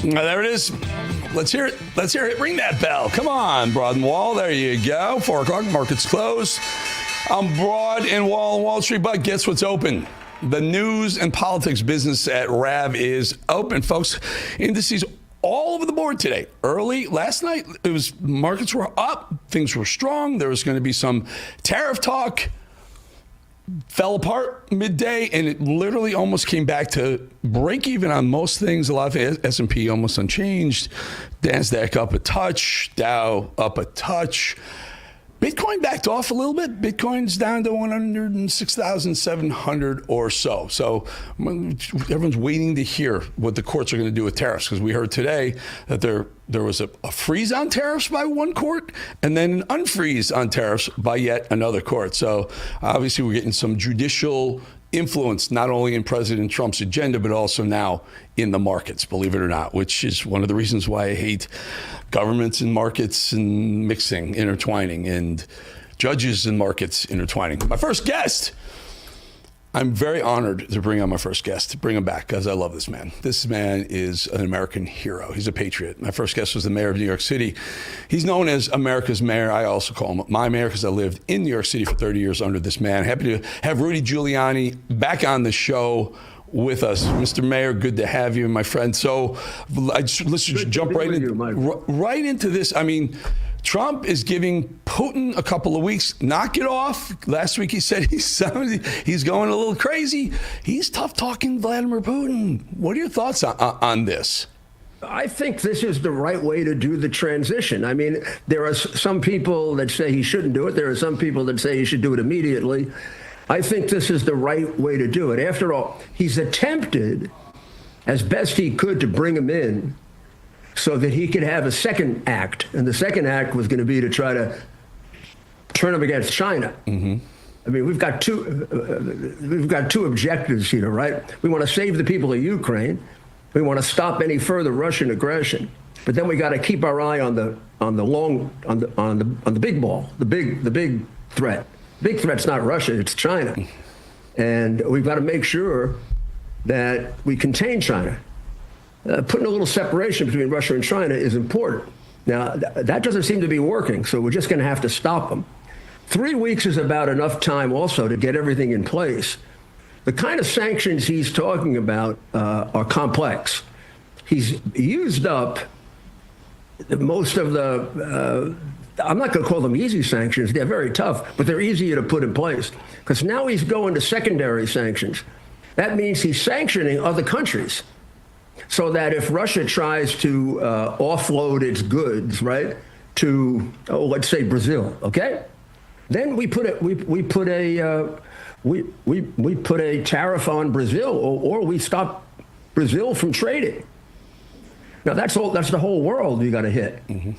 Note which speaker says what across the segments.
Speaker 1: There it is. Let's hear it. Let's hear it. Ring that bell. Come on, Broad and Wall. There you go. 4 o'clock. Markets closed. I'm Broad and Wall on Wall Street, but guess what's open? The news and politics business at RAV is open, folks. Indices all over the board today. Early last night, markets were up. Things were strong. There was going to be some tariff talk. Fell apart midday, and it literally almost came back to break even on most things. A lot of S&P almost unchanged. NASDAQ up a touch. Dow up a touch. Bitcoin backed off a little bit. Bitcoin's down to 106,700 or so. So everyone's waiting to hear what the courts are going to do with tariffs, because we heard today that there was a freeze on tariffs by one court and then an unfreeze on tariffs by yet another court. So obviously we're getting some judicial influence, not only in President Trump's agenda, but also now in the markets, believe it or not, which is one of the reasons why I hate governments and markets and mixing, intertwining, and judges and markets intertwining. My first guest, I'm very honored to bring on my first guest, to bring him back, because I love this man. This man is an American hero. He's a patriot. My first guest was the mayor of New York City. He's known as America's mayor. I also call him my mayor because I lived in New York City for 30 years under this man. Happy to have Rudy Giuliani back on the show with us. Mr. Mayor, good to have you, my friend. So let's just jump right into this. I mean, Trump is giving Putin a couple of weeks. Knock it off. Last week he said he's going a little crazy. He's tough talking Vladimir Putin. What are your thoughts on this?
Speaker 2: I think this is the right way to do the transition. I mean, there are some people that say he shouldn't do it. There are some people that say he should do it immediately. I think this is the right way to do it. After all, he's attempted as best he could to bring him in so that he could have a second act. And the second act was going to be to try to turn him against China. Mm-hmm. I mean, we've got two objectives here, right? We want to save the people of Ukraine. We want to stop any further Russian aggression. But then we got to keep our eye on the big ball, the big threat. Big threat's not Russia, it's China. And we've got to make sure that we contain China. Putting a little separation between Russia and China is important. Now, that doesn't seem to be working, so we're just going to have to stop them. 3 weeks is about enough time also to get everything in place. The kind of sanctions he's talking about are complex. He's used up most of the I'm not going to call them easy sanctions. They're very tough, but they're easier to put in place. Because now he's going to secondary sanctions. That means he's sanctioning other countries. So that if Russia tries to offload its goods, right, to, let's say Brazil, okay? Then we put a tariff on Brazil, or we stop Brazil from trading. Now that's the whole world you got to hit. Mm-hmm.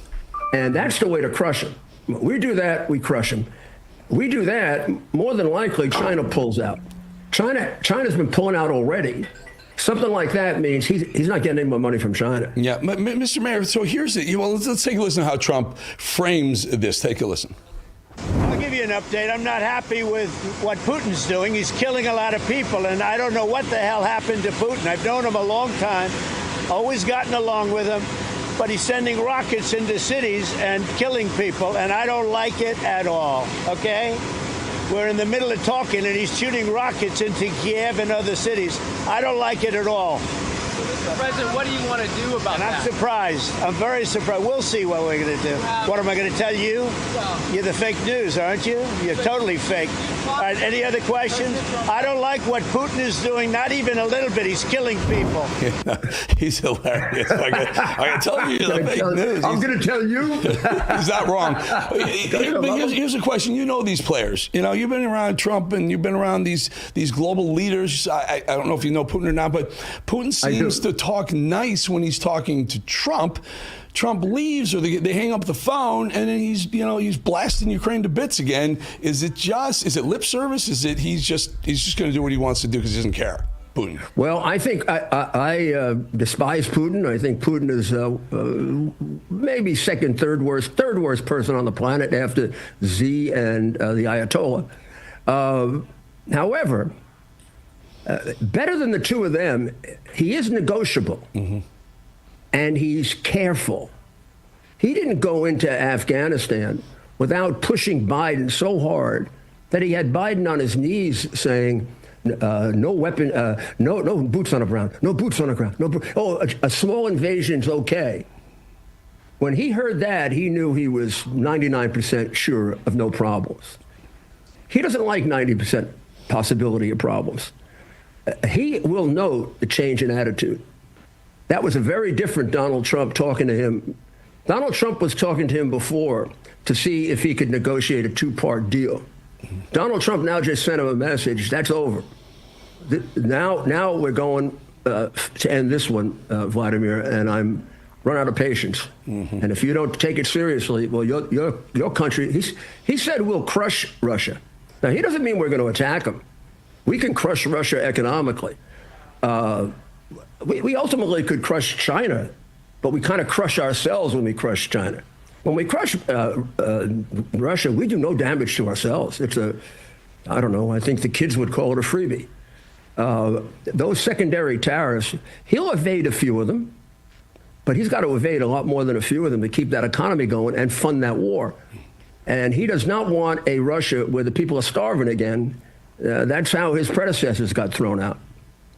Speaker 2: And that's the way to crush them. We do that, we crush them. We do that, more than likely China pulls out. China's been pulling out already. Something like that means he's not getting any more money from China.
Speaker 1: Yeah, Mr. Mayor, so here's it. Well, let's take a listen to how Trump frames this. Take a listen.
Speaker 3: I'll give you an update. I'm not happy with what Putin's doing. He's killing a lot of people, and I don't know what the hell happened to Putin. I've known him a long time, always gotten along with him. But he's sending rockets into cities and killing people, and I don't like it at all, okay? We're in the middle of talking, and he's shooting rockets into Kiev and other cities. I don't like it at all.
Speaker 4: Mr. President, what do you want to do about that?
Speaker 3: I'm surprised. I'm very surprised. We'll see what we're going to do. What am I going to tell you? You're the fake news, aren't you? You're totally fake. All right, any other questions? I don't like what Putin is doing, not even a little bit. He's killing people.
Speaker 1: He's hilarious. I can tell you the fake news.
Speaker 2: I'm going to tell you.
Speaker 1: He's not wrong. But here's a question. You know these players. You know, you've been around Trump and you've been around these global leaders. I don't know if you know Putin or not, but Putin seems to talk nice when he's talking to Trump. Trump leaves, or they hang up the phone, and then he's blasting Ukraine to bits again. Is it lip service? Is it he's just going to do what he wants to do because he doesn't care? Putin?
Speaker 2: Well, I think I despise Putin. I think Putin is maybe third worst person on the planet after Z and the Ayatollah. However, better than the two of them, he is negotiable, and he's careful. He didn't go into Afghanistan without pushing Biden so hard that he had Biden on his knees saying, no weapon, no boots on the ground, no boots on the ground. A small invasion's okay. When he heard that, he knew he was 99% sure of no problems. He doesn't like 90% possibility of problems. He will note the change in attitude. That was a very different Donald Trump talking to him. Donald Trump was talking to him before to see if he could negotiate a two-part deal. Donald Trump now just sent him a message. That's over. Now we're going to end this one, Vladimir, and I'm run out of patience. And if you don't take it seriously, well, your country, he said we'll crush Russia. Now, he doesn't mean we're going to attack him. We can crush Russia economically. We ultimately could crush China, but we kind of crush ourselves when we crush China. When we crush Russia, we do no damage to ourselves. It's I don't know, I think the kids would call it a freebie. Those secondary tariffs, he'll evade a few of them, but he's got to evade a lot more than a few of them to keep that economy going and fund that war. And he does not want a Russia where the people are starving again. That's how his predecessors got thrown out.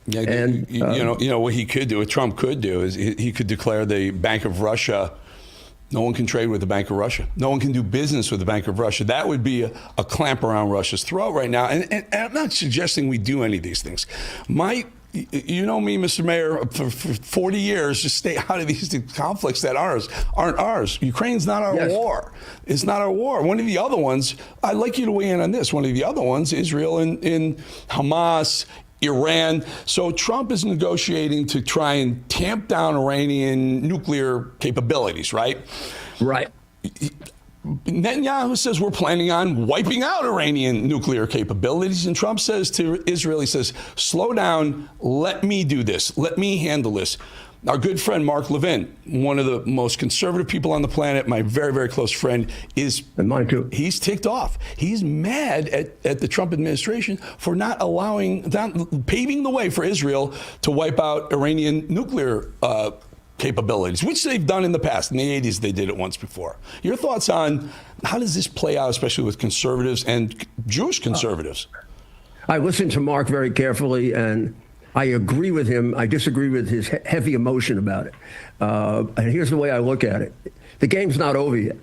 Speaker 1: Yeah,
Speaker 2: and
Speaker 1: you know what he could do, what Trump could do, is he could declare the Bank of Russia. No one can trade with the Bank of Russia. No one can do business with the Bank of Russia. That would be a clamp around Russia's throat right now. And I'm not suggesting we do any of these things. You know me, Mr. Mayor, for 40 years, just stay out of these conflicts that aren't ours. Ukraine's not our war. It's not our war. One of the other ones, I'd like you to weigh in on this. One of the other ones, Israel and Hamas, Iran. So Trump is negotiating to try and tamp down Iranian nuclear capabilities, right?
Speaker 2: Right.
Speaker 1: Netanyahu says we're planning on wiping out Iranian nuclear capabilities. And Trump says to Israel, he says, slow down, let me do this, let me handle this. Our good friend Mark Levin, one of the most conservative people on the planet, my very, very close friend,
Speaker 2: and mine too.
Speaker 1: He's ticked off. He's mad at the Trump administration for not paving the way for Israel to wipe out Iranian nuclear capabilities, which they've done in the past. In the 80s, they did it once before. Your thoughts on how does this play out, especially with conservatives and Jewish conservatives?
Speaker 2: I listened to Mark very carefully, and I agree with him. I disagree with his heavy emotion about it. And here's the way I look at it. The game's not over yet.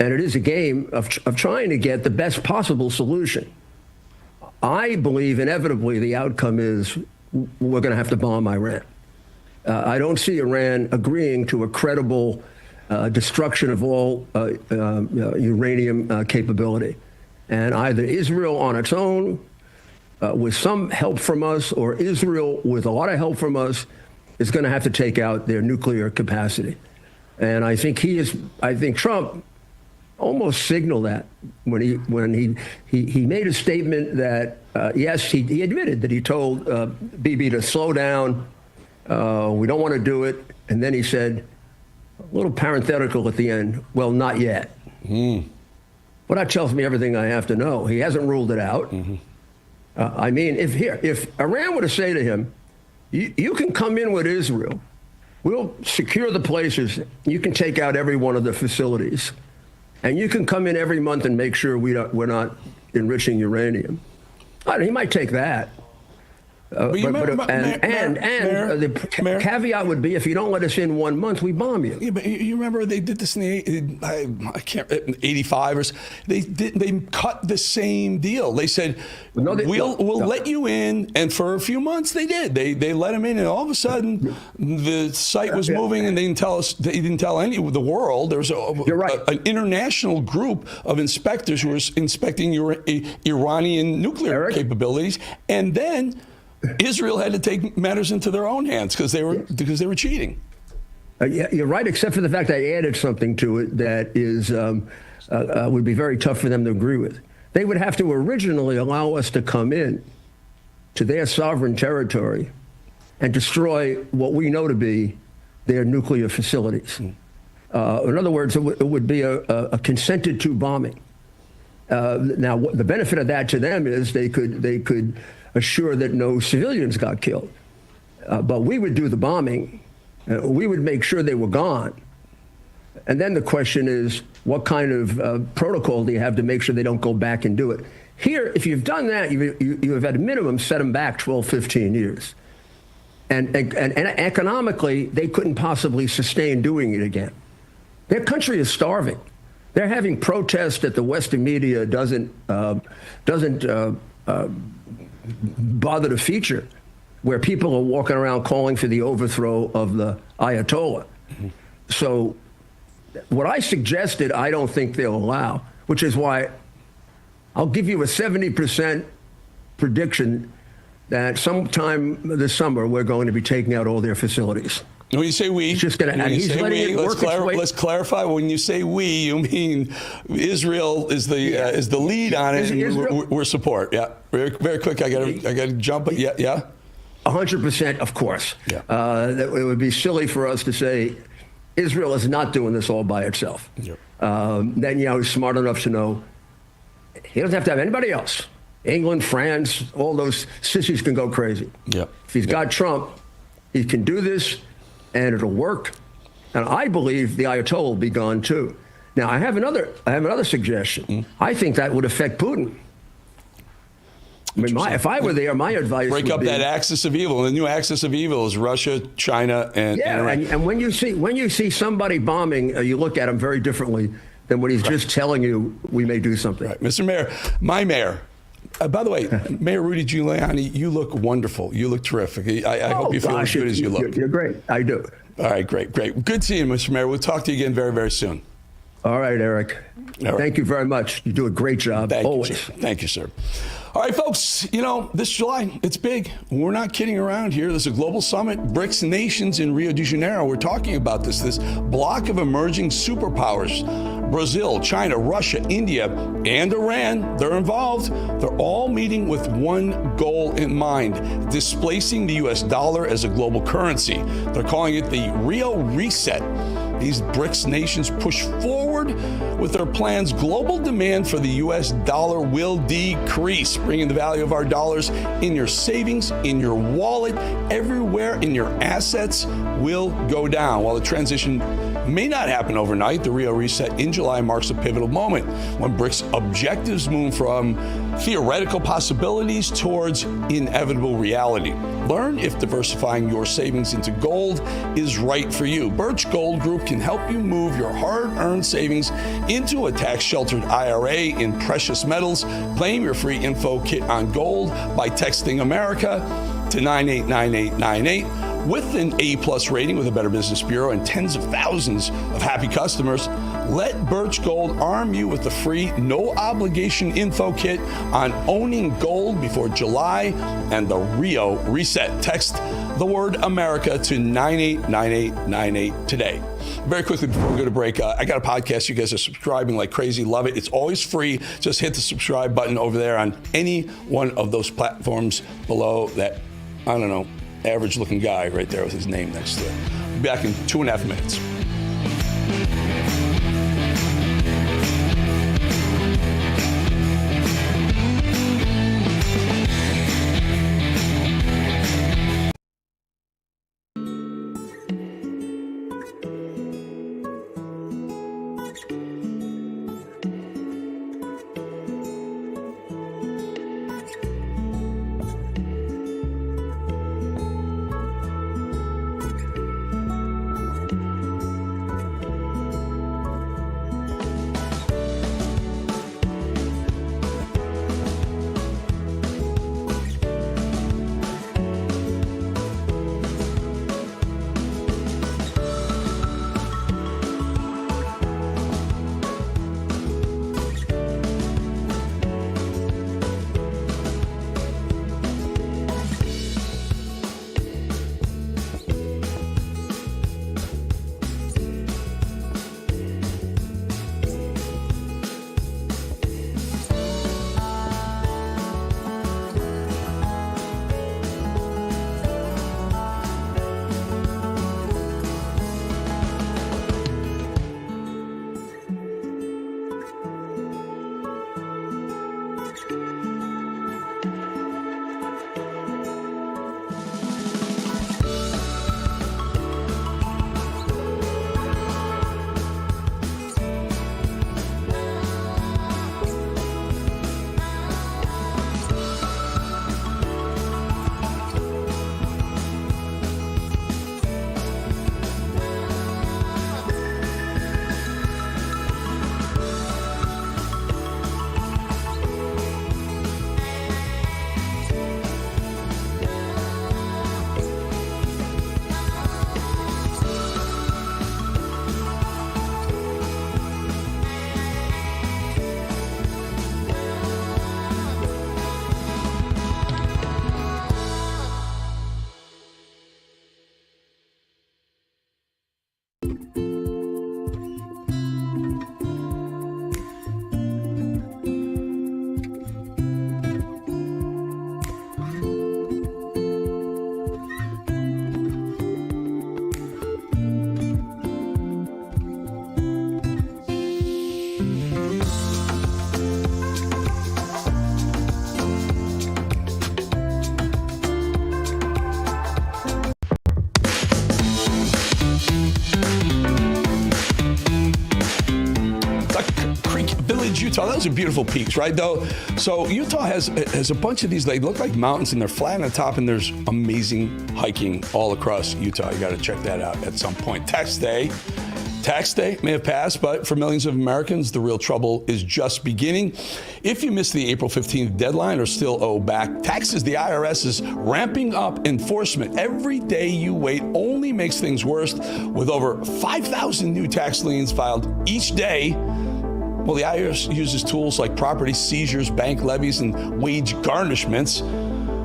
Speaker 2: And it is a game of trying to get the best possible solution. I believe inevitably the outcome is we're going to have to bomb Iran. I don't see Iran agreeing to a credible destruction of all uranium capability. And either Israel on its own, with some help from us, or Israel with a lot of help from us, is going to have to take out their nuclear capacity. And I think Trump almost signaled that when he made a statement that, yes, he admitted that he told Bibi to slow down, we don't want to do it. And then he said, a little parenthetical at the end, well, not yet. Well, that tells me everything I have to know. He hasn't ruled it out. I mean, if Iran were to say to him, you can come in with Israel, we'll secure the places, you can take out every one of the facilities, and you can come in every month and make sure we're not enriching uranium. He might take that. The caveat would be, if you don't let us in 1 month, we bomb you.
Speaker 1: Yeah, but you remember they did this in the 85 or so. They cut the same deal. They said we'll let you in, and for a few months they did. They let them in, and all of a sudden the site was moving, and they didn't tell us. They didn't tell any of the world. There was an international group of inspectors who were inspecting Iranian nuclear capabilities, and then Israel had to take matters into their own hands because they were cheating.
Speaker 2: Yeah, you're right, except for the fact I added something to it that is would be very tough for them to agree with. They would have to originally allow us to come in to their sovereign territory and destroy what we know to be their nuclear facilities. In other words, it would be a consented to bombing. Now, the benefit of that to them is they could assure that no civilians got killed. But we would do the bombing. We would make sure they were gone. And then the question is, what kind of protocol do you have to make sure they don't go back and do it? Here, if you've done that, you have at a minimum set them back 12, 15 years. And economically, they couldn't possibly sustain doing it again. Their country is starving. They're having protests that the Western media doesn't bother to feature, where people are walking around calling for the overthrow of the Ayatollah. Mm-hmm. So what I suggested, I don't think they'll allow, which is why I'll give you a 70% prediction that sometime this summer we're going to be taking out all their facilities.
Speaker 1: When you say we,
Speaker 2: it's just going to, and he's letting it work its way.
Speaker 1: Let's clarify. When you say we, you mean Israel is the lead on it. We're support. Yeah, very quick. I got to jump. Yeah.
Speaker 2: 100%, of course.
Speaker 1: Yeah.
Speaker 2: It would be silly for us to say Israel is not doing this all by itself.
Speaker 1: Yep.
Speaker 2: Netanyahu is smart enough to know he doesn't have to have anybody else. England, France, all those sissies can go crazy.
Speaker 1: Yep.
Speaker 2: If he's got Trump, he can do this, and it'll work. And I believe the Ayatollah will be gone too. Now, I have another suggestion.
Speaker 1: Mm.
Speaker 2: I think that would affect Putin. I mean, if I were there, my advice would be...
Speaker 1: Break up that axis of evil. The new axis of evil is Russia, China, and Iran.
Speaker 2: And when you see somebody bombing, you look at him very differently than when he's just telling you we may do something.
Speaker 1: Right. Mr. Mayor, my mayor. By the way, Mayor Rudy Giuliani, you look wonderful. You look terrific. I hope you feel as good as you look.
Speaker 2: You're great. I do.
Speaker 1: All right, great. Good seeing you, Mr. Mayor. We'll talk to you again very, very soon.
Speaker 2: All right, Eric.
Speaker 1: All right.
Speaker 2: Thank you very much. You do a great job, always.
Speaker 1: Thank you, sir. All right, folks, this July, it's big. We're not kidding around here. There's a global summit, BRICS nations in Rio de Janeiro. We're talking about this block of emerging superpowers. Brazil, China, Russia, India, and Iran, they're involved. They're all meeting with one goal in mind, displacing the U.S. dollar as a global currency. They're calling it the Rio Reset. These BRICS nations push forward with their plans. Global demand for the U.S. dollar will decrease, bringing the value of our dollars in your savings, in your wallet, everywhere in your assets will go down. While the transition may not happen overnight, the Rio Reset in July marks a pivotal moment when BRICS objectives move from theoretical possibilities towards inevitable reality. Learn if diversifying your savings into gold is right for you. Birch Gold Group can help you move your hard-earned savings into a tax-sheltered IRA in precious metals. Claim your free info kit on gold by texting America to 989898. With an A+ rating with a Better Business Bureau and tens of thousands of happy customers, let Birch Gold arm you with the free, no-obligation info kit on owning gold before July and the Rio Reset. Text the word America to 989898 today. Very quickly before we go to break, I got a podcast. You guys are subscribing like crazy. Love it. It's always free. Just hit the subscribe button over there on any one of those platforms below that, I don't know, average-looking guy right there with his name next to it. We'll be back in 2.5 minutes. Utah, those are beautiful peaks, right? Though, so Utah has a bunch of these. They look like mountains, and they're flat on the top, and there's amazing hiking all across Utah. You got to check that out at some point. Tax day may have passed, but for millions of Americans, the real trouble is just beginning. If you missed the April 15th deadline or still owe back taxes, the IRS is ramping up enforcement. Every day you wait only makes things worse, with over 5,000 new tax liens filed each day. Well, the IRS uses tools like property seizures, bank levies, and wage garnishments.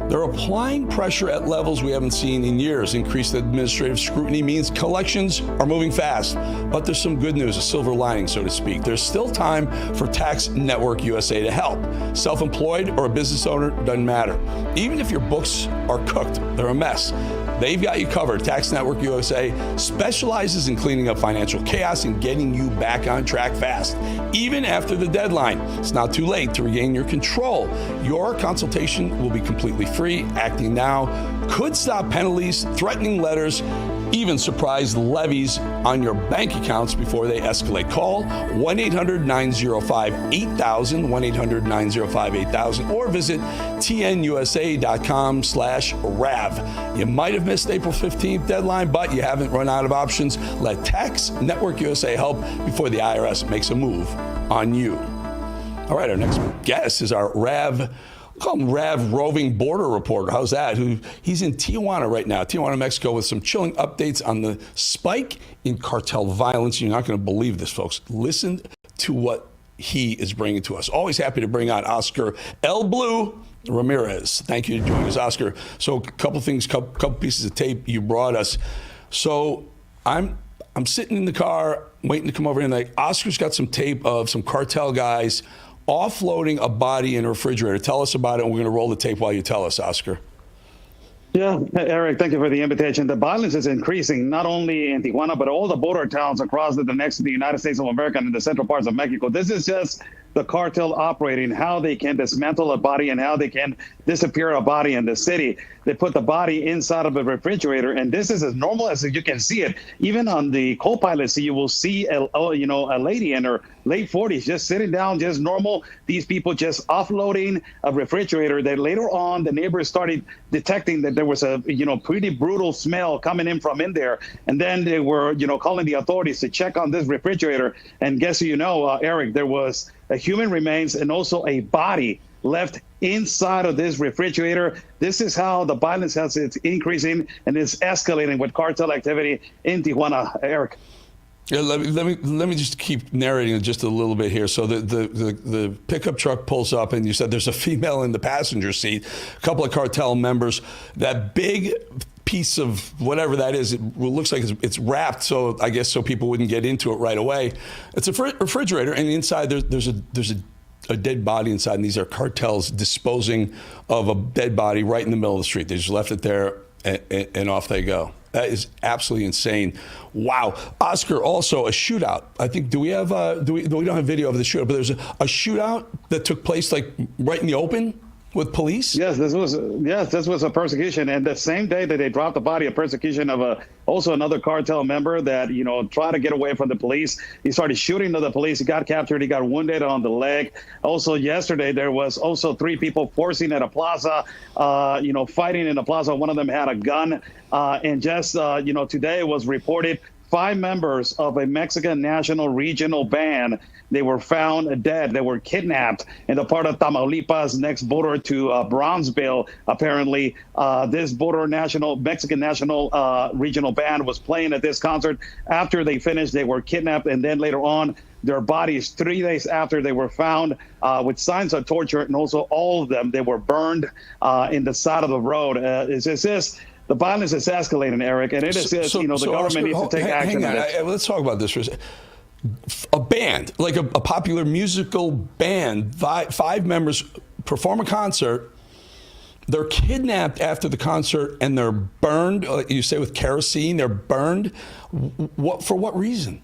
Speaker 1: They're applying pressure at levels we haven't seen in years. Increased administrative scrutiny means collections are moving fast. But there's some good news, a silver lining, so to speak. There's still time for Tax Network USA to help. Self-employed or a business owner, doesn't matter. Even if your books are cooked, they're a mess, they've got you covered. Tax Network USA specializes in cleaning up financial chaos and getting you back on track fast, even after the deadline. It's not too late to regain your control. Your consultation will be completely free. Acting now could stop penalties, threatening letters, even surprise levies on your bank accounts before they escalate. Call 1-800-905-8000, 1-800-905-8000, or visit tnusa.com/RAV. You might have missed April 15th deadline, but you haven't run out of options. Let Tax Network USA help before the IRS makes a move on you. All right, our next guest is our RAV. Call him Rav, roving border reporter. How's that? He's in Tijuana right now, Tijuana, Mexico, with some chilling updates on the spike in cartel violence. You're not going to believe this, folks. Listen to what he is bringing to us. Always happy to bring on Oscar El Blue Ramirez. Thank you for joining us, Oscar. So a couple things, couple pieces of tape you brought us. So I'm sitting in the car waiting to come over, and like Oscar's got some tape of some cartel guys offloading a body in a refrigerator. Tell us about it, and we're going to roll the tape while you tell us, Oscar.
Speaker 5: Yeah, Eric, thank you for the invitation. The violence is increasing, not only in Tijuana, but all the border towns across the next to the United States of America and the central parts of Mexico. This is just the cartel operating, how they can dismantle a body and how they can disappear a body in the city. They put the body inside of a refrigerator, and this is as normal as you can see it. Even on the co-pilot seat, you will see a lady in her late 40s just sitting down, just normal. These people just offloading a refrigerator. That later on, the neighbors started detecting that there was a pretty brutal smell coming in from in there, and then they were calling the authorities to check on this refrigerator. And guess who Eric, there was a human remains and also a body left inside of this refrigerator. This is how the violence it's increasing and is escalating with cartel activity in Tijuana, Eric.
Speaker 1: Yeah, let me just keep narrating just a little bit here. So the pickup truck pulls up, and you said there's a female in the passenger seat, a couple of cartel members. That big piece of whatever that is, it looks like it's wrapped, so I guess so people wouldn't get into it right away. It's a refrigerator, and inside there's a dead body inside, and these are cartels disposing of a dead body right in the middle of the street. They just left it there, and off they go. That is absolutely insane. Wow. Oscar, also a shootout. I think, we don't have video of the shootout, but there's a shootout that took place like right in the open with police?
Speaker 5: This was a persecution, and the same day that they dropped the body, a persecution of also another cartel member that tried to get away from the police. He started shooting at the police. He got captured. He got wounded on the leg. Also yesterday there was also 3 people forcing at a plaza, fighting in a plaza. One of them had a gun, and just today it was reported 5 members of a Mexican national regional band, they were found dead. They were kidnapped in the part of Tamaulipas next border to Brownsville. Apparently, this Mexican national regional band was playing at this concert. After they finished, they were kidnapped, and then later on, their bodies 3 days after they were found with signs of torture, and also all of them, they were burned in the side of the road. It's just the violence is escalating, Eric, and it is just, the government
Speaker 1: Oscar,
Speaker 5: needs to take action on it.
Speaker 1: Let's talk about this for a second. A band, like a popular musical band, five members perform a concert. They're kidnapped after the concert and they're burned. You say with kerosene, they're burned. For what reason?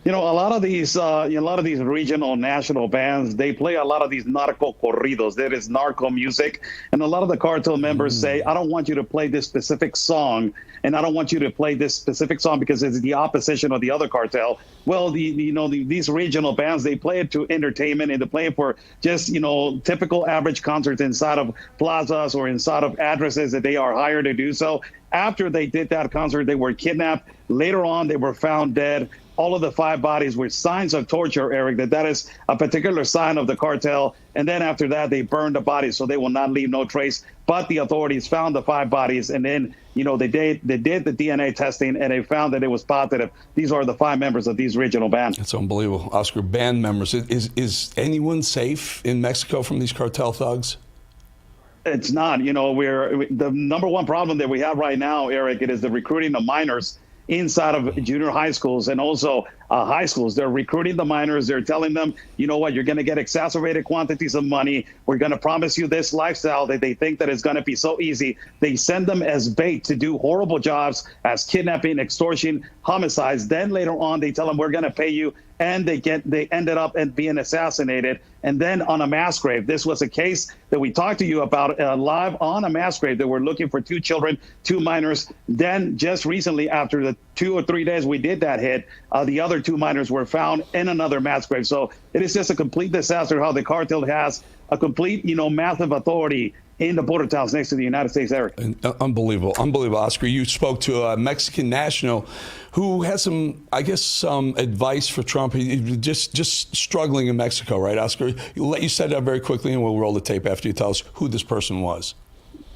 Speaker 5: A lot of these regional, national bands, they play a lot of these narco corridos. That is narco music, and a lot of the cartel members say, "I don't want you to play this specific song, and I don't want you to play this specific song because it's the opposition of the other cartel." Well, these regional bands, they play it to entertainment and they play it for just typical average concerts inside of plazas or inside of addresses that they are hired to do so. After they did that concert, they were kidnapped. Later on, they were found dead. All of the five bodies were signs of torture, Eric, that is a particular sign of the cartel. And then after that, they burned the bodies so they will not leave no trace. But the authorities found the five bodies, and then, they did the DNA testing, and they found that it was positive. These are the five members of these regional bands.
Speaker 1: That's unbelievable. Oscar, band members. Is anyone safe in Mexico from these cartel thugs?
Speaker 5: It's not. The number one problem that we have right now, Eric, it is the recruiting of minors inside of junior high schools and also high schools. They're recruiting the minors. They're telling them, you're going to get exacerbated quantities of money. We're going to promise you this lifestyle that they think that is going to be so easy. They send them as bait to do horrible jobs as kidnapping, extortion, homicides. Then later on, they tell them, we're going to pay you. And they ended up being assassinated, and then on a mass grave. This was a case that we talked to you about live on a mass grave. They were looking for two children, two minors. Then just recently, after the 2 or 3 days we did that hit, the other two minors were found in another mass grave. So it is just a complete disaster how the cartel has a complete, massive authority in the border towns next to the United States, Eric.
Speaker 1: Unbelievable, Oscar. You spoke to a Mexican national who has some advice for Trump. He's just struggling in Mexico, right, Oscar? You set it up very quickly, and we'll roll the tape after you tell us who this person was.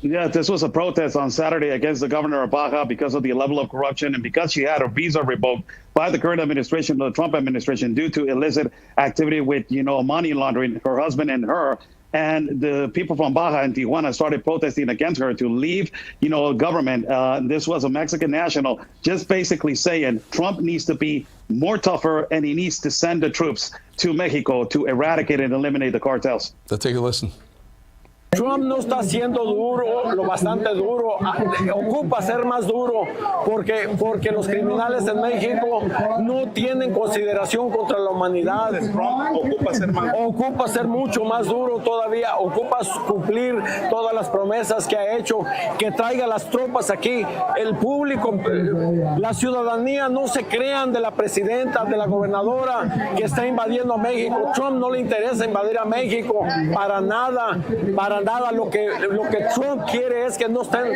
Speaker 5: Yeah, this was a protest on Saturday against the governor of Baja because of the level of corruption and because she had her visa revoked by the current administration, the Trump administration, due to illicit activity with, money laundering, her husband and her. And the people from Baja and Tijuana started protesting against her to leave, government. This was a Mexican national just basically saying Trump needs to be more tougher and he needs to send the troops to Mexico to eradicate and eliminate the cartels.
Speaker 1: Let's take a listen.
Speaker 6: Trump no está siendo duro, lo bastante duro, ocupa ser más duro porque los criminales en México no tienen consideración contra la humanidad. Trump ocupa ser mucho más duro todavía, ocupa cumplir todas las promesas que ha hecho, que traiga las tropas aquí, el público, la ciudadanía no se crean de la presidenta, de la gobernadora que está invadiendo a México. Trump no le interesa invadir a México para nada. Lo que Trump quiere es que no estén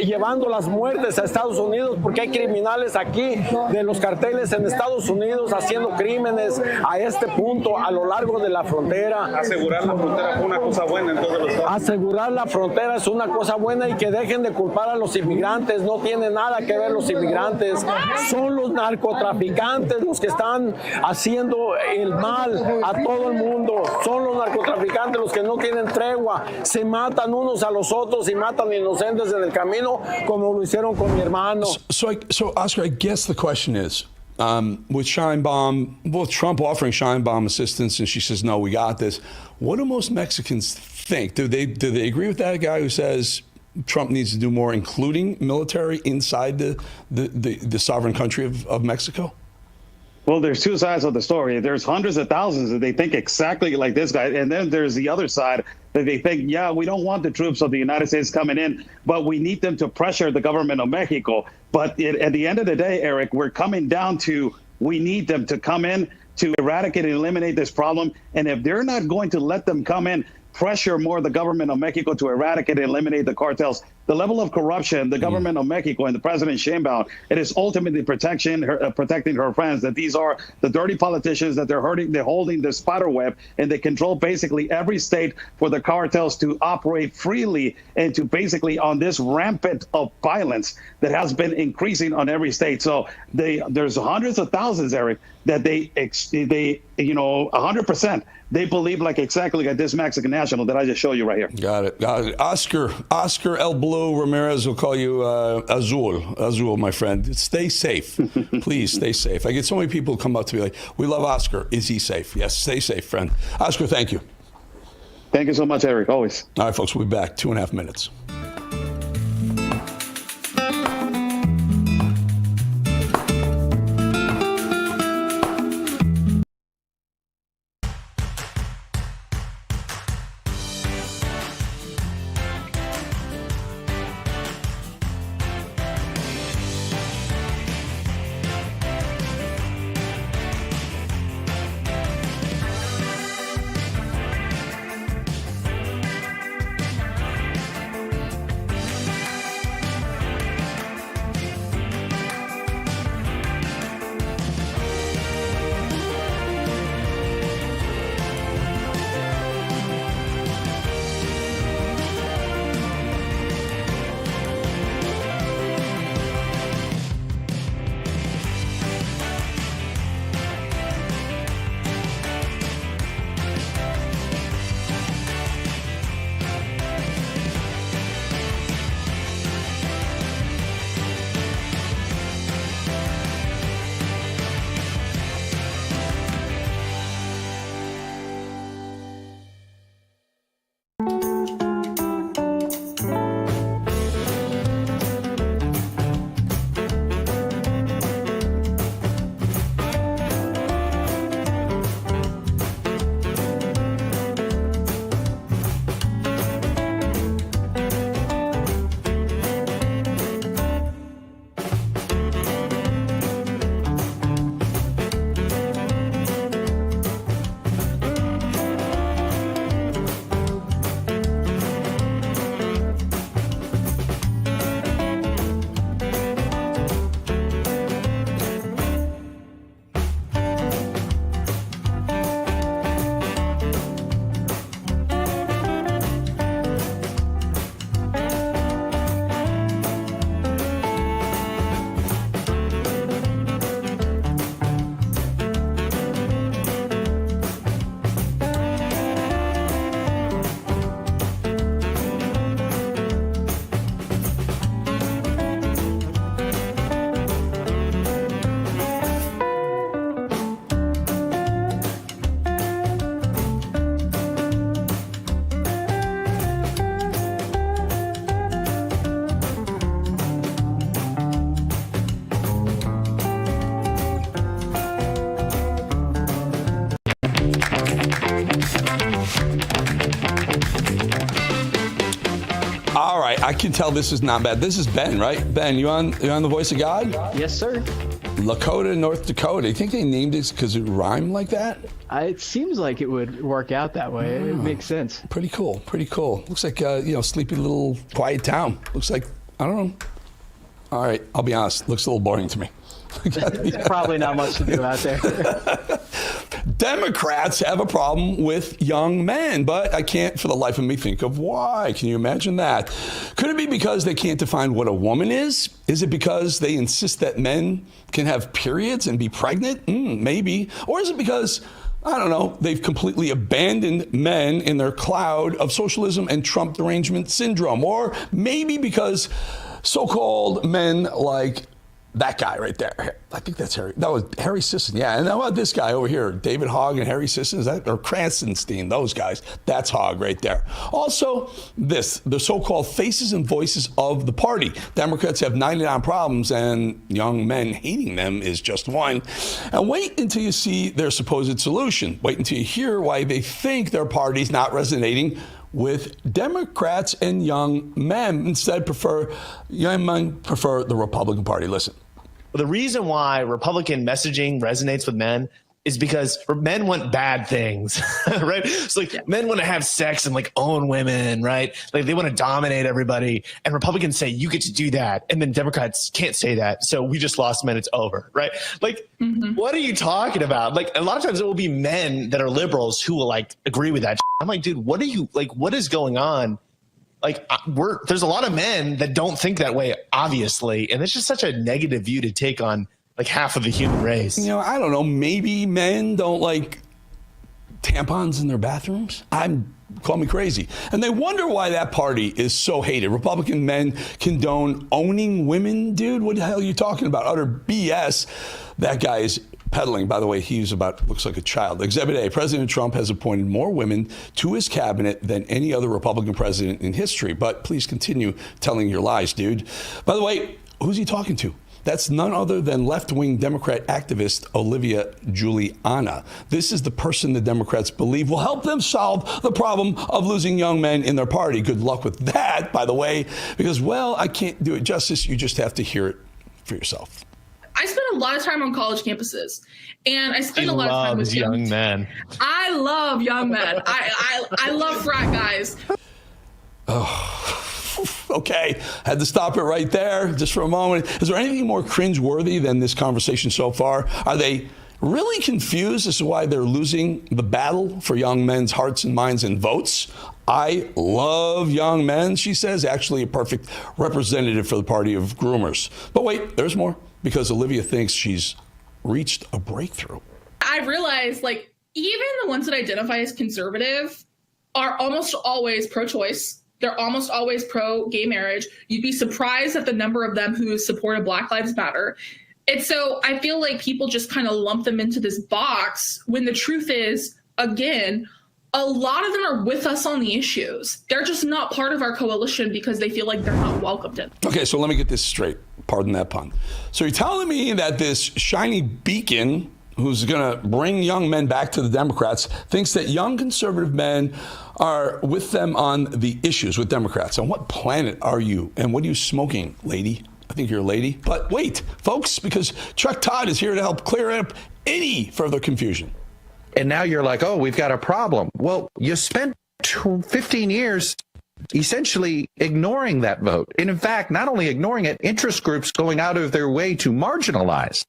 Speaker 6: llevando las muertes a Estados Unidos, porque hay criminales aquí de los carteles en Estados Unidos haciendo crímenes a este punto a lo largo de la frontera.
Speaker 7: Asegurar la frontera es una cosa buena en todos los estados.
Speaker 6: Asegurar la frontera es una cosa buena y que dejen de culpar a los inmigrantes. No tiene nada que ver los inmigrantes. Son los narcotraficantes los que están haciendo el mal a todo el mundo. Son los narcotraficantes los que no tienen tregua. Se matan unos a los otros y matan inocentes en el camino, como lo hicieron con mi hermano.
Speaker 1: So Oscar, I guess the question is, with Trump offering Sheinbaum assistance, and she says, "No, we got this." What do most Mexicans think? Do they agree with that guy who says Trump needs to do more, including military, inside the sovereign country of Mexico?
Speaker 5: Well, there's two sides of the story. There's hundreds of thousands that they think exactly like this guy. And then there's the other side that they think, yeah, we don't want the troops of the United States coming in, but we need them to pressure the government of Mexico. But at the end of the day, Eric, we're coming down to we need them to come in to eradicate and eliminate this problem. And if they're not going to let them come in, pressure more the government of Mexico to eradicate and eliminate the cartels. The level of corruption, the government of Mexico and the President Sheinbaum, it is ultimately protecting her friends, that these are the dirty politicians that they're holding the spider web, and they control basically every state for the cartels to operate freely and to basically on this rampant of violence that has been increasing on every state. So there's hundreds of thousands, Eric, that they 100%. They believe exactly like this Mexican national that I just showed you right here.
Speaker 1: Got it. Oscar L. Blue. Pablo Ramirez will call you Azul, my friend. Stay safe. Please stay safe. I get so many people who come up to me like, we love Oscar. Is he safe? Yes, stay safe, friend. Oscar, thank you.
Speaker 5: Thank you so much, Eric. Always.
Speaker 1: All right, folks, we'll be back 2.5 minutes. All right, I can tell this is not bad. This is Ben, right? Ben, you on The Voice of God?
Speaker 4: Yes, sir.
Speaker 1: Lakota, North Dakota. You think they named it because it rhymed like that?
Speaker 4: It seems like it would work out that way. It makes sense.
Speaker 1: Pretty cool. Pretty cool. Looks like sleepy little quiet town. Looks like, I don't know. All right, I'll be honest. Looks a little boring to me.
Speaker 4: Probably not much to do out there.
Speaker 1: Democrats have a problem with young men, but I can't for the life of me think of why. Can you imagine that? Could it be because they can't define what a woman is? Is it because they insist that men can have periods and be pregnant? Maybe. Or is it because, I don't know, they've completely abandoned men in their cloud of socialism and Trump derangement syndrome? Or maybe because so-called men like that guy right there. I think that's Harry. That was Harry Sisson. Yeah. And how about this guy over here? David Hogg and Harry Sisson. Is that, or Kransenstein? Those guys. That's Hogg right there. Also, the so-called faces and voices of the party. Democrats have 99 problems, and young men hating them is just one. And wait until you see their supposed solution. Wait until you hear why they think their party's not resonating with Democrats, and young men young men prefer the Republican Party. Listen.
Speaker 8: The reason why Republican messaging resonates with men is because men want bad things, right? It's like men want to have sex and like own women, right? Like they want to dominate everybody. And Republicans say, you get to do that. And then Democrats can't say that. So we just lost men. It's over, right? Like, what are you talking about? Like a lot of times it will be men that are liberals who will like agree with that. I'm like, dude, what is going on? Like there's a lot of men that don't think that way, obviously. And it's just such a negative view to take on like half of the human race.
Speaker 1: I don't know. Maybe men don't like tampons in their bathrooms. I'm call me crazy. And they wonder why that party is so hated. Republican men condone owning women. Dude, what the hell are you talking about? Utter BS. That guy is peddling. By the way, looks like a child. Exhibit A, President Trump has appointed more women to his cabinet than any other Republican president in history. But please continue telling your lies, dude. By the way, who's he talking to? That's none other than left-wing Democrat activist Olivia Giuliani. This is the person the Democrats believe will help them solve the problem of losing young men in their party. Good luck with that, by the way, because, well, I can't do it justice. You just have to hear it for yourself.
Speaker 9: I spent a lot of time on college campuses, and I spent a lot of time with
Speaker 8: young men.
Speaker 9: I love young men. I love frat guys.
Speaker 1: Oh. Okay, had to stop it right there just for a moment. Is there anything more cringeworthy than this conversation so far? Are they really confused as to why they're losing the battle for young men's hearts and minds and votes? I love young men, she says, actually a perfect representative for the party of groomers. But wait, there's more, because Olivia thinks she's reached a breakthrough.
Speaker 9: I realized, like, even the ones that identify as conservative are almost always pro-choice. They're almost always pro-gay marriage. You'd be surprised at the number of them who supported Black Lives Matter. And so I feel like people just kind of lump them into this box when the truth is, again, a lot of them are with us on the issues. They're just not part of our coalition because they feel like they're not welcomed in.
Speaker 1: Okay, so let me get this straight. Pardon that pun. So you're telling me that this shiny beacon who's going to bring young men back to the Democrats thinks that young conservative men are with them on the issues with Democrats. On what planet are you? And what are you smoking, lady? I think you're a lady. But wait, folks, because Chuck Todd is here to help clear up any further confusion.
Speaker 10: And now you're like, oh, we've got a problem. Well, you spent 15 years essentially ignoring that vote. And in fact, not only ignoring it, interest groups going out of their way to marginalize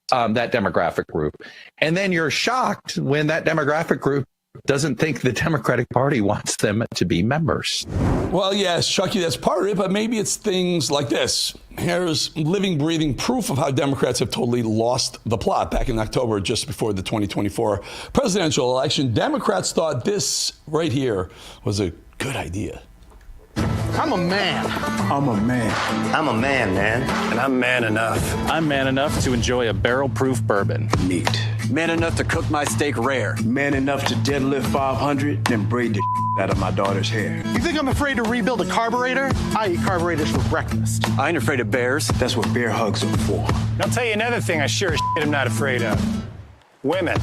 Speaker 10: that demographic group. And then you're shocked when that demographic group doesn't think the Democratic Party wants them to be members.
Speaker 1: Well, yes, Chucky, that's part of it, but maybe it's things like this. Here's living, breathing proof of how Democrats have totally lost the plot. Back in October, just before the 2024 presidential election, Democrats thought this right here was a good idea.
Speaker 11: I'm a man.
Speaker 12: I'm a man.
Speaker 11: I'm a man, man.
Speaker 12: And I'm man enough.
Speaker 13: I'm man enough to enjoy a barrel-proof bourbon.
Speaker 12: Neat.
Speaker 11: Man enough to cook my steak rare.
Speaker 12: Man enough to deadlift 500, then braid the out of my daughter's hair.
Speaker 14: You think I'm afraid to rebuild a carburetor? I eat carburetors for breakfast.
Speaker 11: I ain't afraid of bears.
Speaker 12: That's what bear hugs are for.
Speaker 15: And I'll tell you another thing I sure as shit am not afraid of. Women.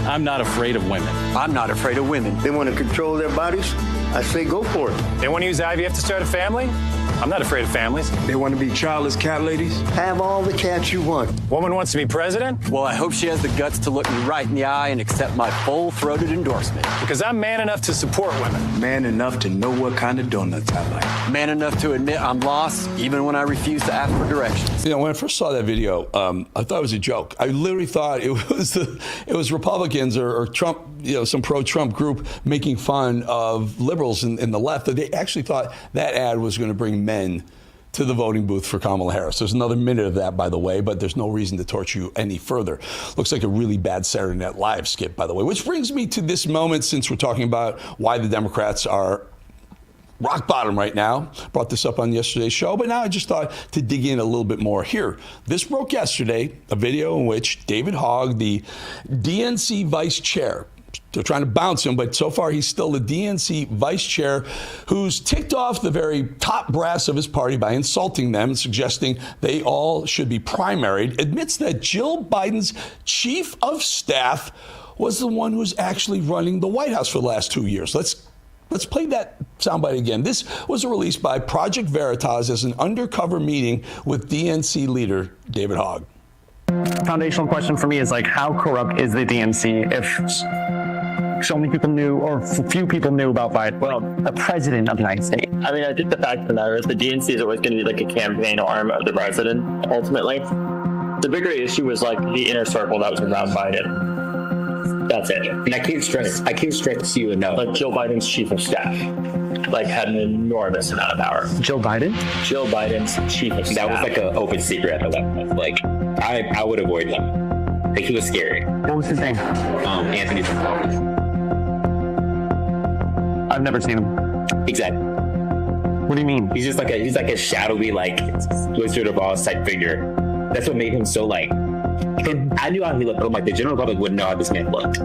Speaker 13: I'm not afraid of women.
Speaker 11: I'm not afraid of women.
Speaker 16: They want to control their bodies? I say go for it.
Speaker 15: They want to use IVF to start a family? I'm not afraid of families.
Speaker 12: They want to be childless cat ladies?
Speaker 16: Have all the cats you want.
Speaker 15: Woman wants to be president?
Speaker 11: Well, I hope she has the guts to look me right in the eye and accept my full-throated endorsement.
Speaker 15: Because I'm man enough to support women.
Speaker 12: Man enough to know what kind of donuts I like.
Speaker 11: Man enough to admit I'm lost, even when I refuse to ask for directions.
Speaker 1: You know, when I first saw that video, I thought it was a joke. I literally thought it was Republicans or Trump, you know, some pro-Trump group making fun of liberals in the left. They actually thought that ad was going to bring men to the voting booth for Kamala Harris. There's another minute of that, by the way, but there's no reason to torture you any further. Looks like a really bad Saturday Night Live skit, by the way, which brings me to this moment, since we're talking about why the Democrats are rock bottom right now. Brought this up on yesterday's show, but now I just thought to dig in a little bit more here. This broke yesterday, a video in which David Hogg, the DNC vice chair, they're trying to bounce him, but so far he's still the DNC vice chair, who's ticked off the very top brass of his party by insulting them and suggesting they all should be primaried, admits that Jill Biden's chief of staff was the one who's actually running the White House for the last 2 years. Let's play that soundbite again. This was released by Project Veritas as an undercover meeting with DNC leader David Hogg.
Speaker 17: Foundational question for me is, like, how corrupt is the DNC if so many people knew, or few people knew about Biden, well, the president of the United States?
Speaker 18: I mean, I think the fact of the matter is the DNC is always going to be like a campaign arm of the president, ultimately. The bigger issue was like the inner circle that was around Biden. That's it.
Speaker 19: And I can't stress to you enough.
Speaker 18: Like Joe Biden's chief of staff, like, had an enormous amount of power.
Speaker 17: Joe Biden?
Speaker 18: Joe Biden's chief of staff.
Speaker 19: That was like an open secret at the left. Like, I would avoid him. Like, he was scary.
Speaker 17: What was his name?
Speaker 19: Anthony.
Speaker 17: I've never seen him.
Speaker 19: Exactly.
Speaker 17: What do you mean?
Speaker 19: He's just like a shadowy, like Wizard of Oz type figure. That's what made him so like. I knew how he looked, but I'm like the general public wouldn't know how this man looked.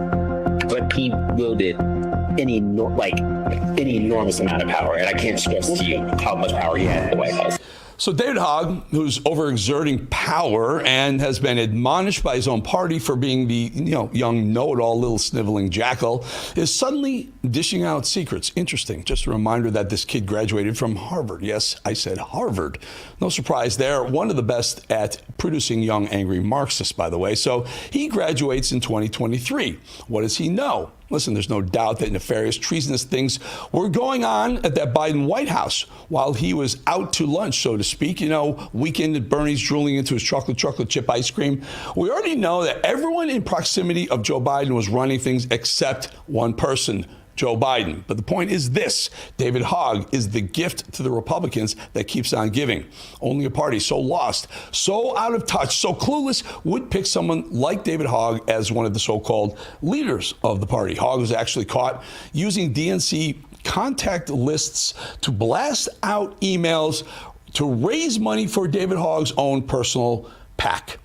Speaker 19: But he wielded an enormous amount of power, and I can't stress to you how much power he had in the White House.
Speaker 1: So David Hogg, who's overexerting power and has been admonished by his own party for being the young know-it-all little sniveling jackal, is suddenly dishing out secrets. Interesting. Just a reminder that this kid graduated from Harvard. Yes, I said Harvard. No surprise there. One of the best at producing young angry Marxists, by the way. So he graduates in 2023. What does he know? Listen, there's no doubt that nefarious, treasonous things were going on at that Biden White House while he was out to lunch, so to speak. Weekend at Bernie's, drooling into his chocolate chip ice cream. We already know that everyone in proximity of Joe Biden was running things except one person, Joe Biden. But the point is this: David Hogg is the gift to the Republicans that keeps on giving. Only a party so lost, so out of touch, so clueless would pick someone like David Hogg as one of the so-called leaders of the party. Hogg was actually caught using DNC contact lists to blast out emails to raise money for David Hogg's own personal PAC.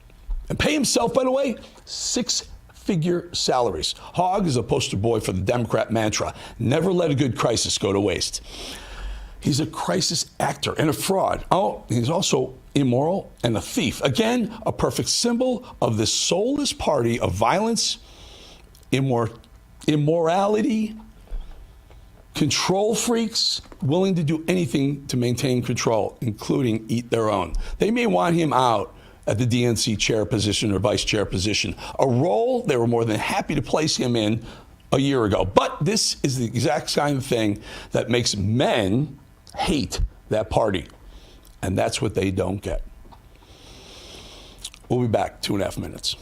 Speaker 1: And pay himself, by the way, six-figure salaries. Hogg is a poster boy for the Democrat mantra: never let a good crisis go to waste. He's a crisis actor and a fraud. Oh, he's also immoral and a thief. Again, a perfect symbol of this soulless party of violence, immorality, control freaks, willing to do anything to maintain control, including eat their own. They may want him out at the DNC chair position or vice chair position, a role they were more than happy to place him in a year ago. But this is the exact kind of thing that makes men hate that party. And that's what they don't get. We'll be back 2.5 minutes.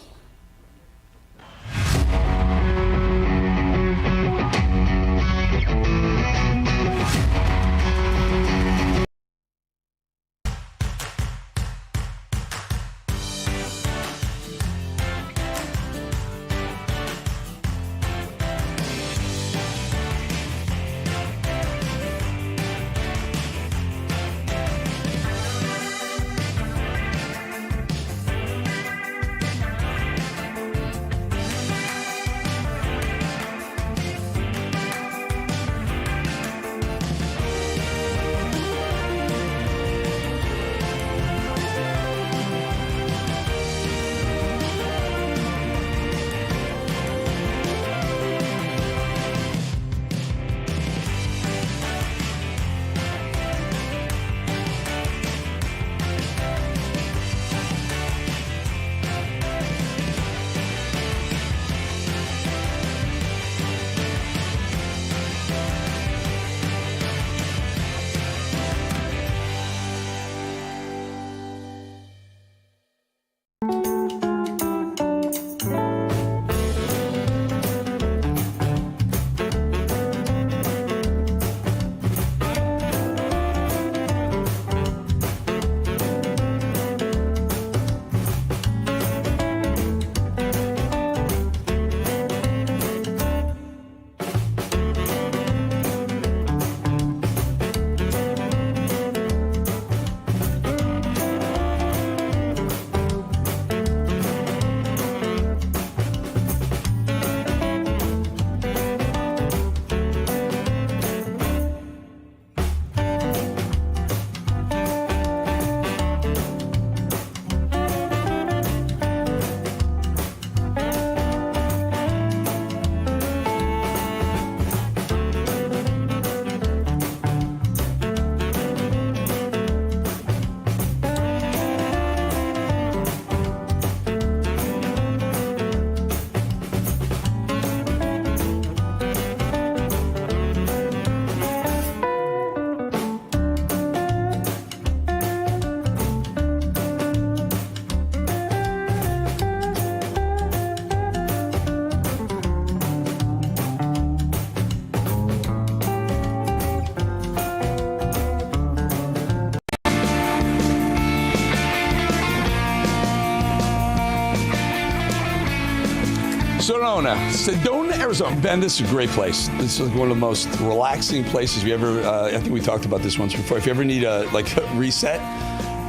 Speaker 1: Sedona, Arizona. Ben, this is a great place. This is one of the most relaxing places you ever. I think we talked about this once before. If you ever need a reset,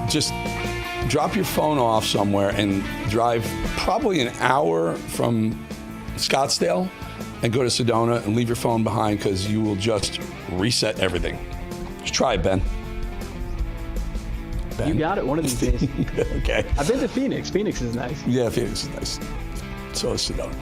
Speaker 1: just drop your phone off somewhere and drive probably an hour from Scottsdale and go to Sedona and leave your phone behind because you will just reset everything. Just try it, Ben.
Speaker 4: You got it one of these days.
Speaker 1: Okay.
Speaker 4: I've been to Phoenix. Phoenix is nice.
Speaker 1: Yeah, Phoenix is nice. So is Sedona.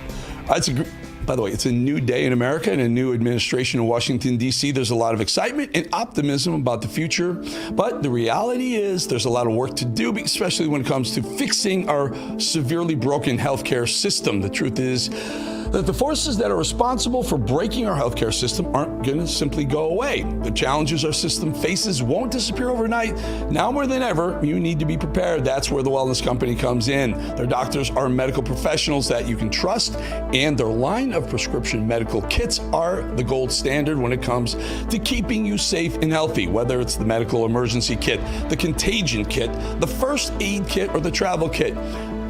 Speaker 1: By the way, it's a new day in America and a new administration in Washington, D.C. There's a lot of excitement and optimism about the future. But the reality is there's a lot of work to do, especially when it comes to fixing our severely broken healthcare system. The truth is that the forces that are responsible for breaking our healthcare system aren't going to simply go away. The challenges our system faces won't disappear overnight. Now more than ever, you need to be prepared. That's where the Wellness Company comes in. Their doctors are medical professionals that you can trust, and their line of prescription medical kits are the gold standard when it comes to keeping you safe and healthy, whether it's the medical emergency kit, the contagion kit, the first aid kit, or the travel kit.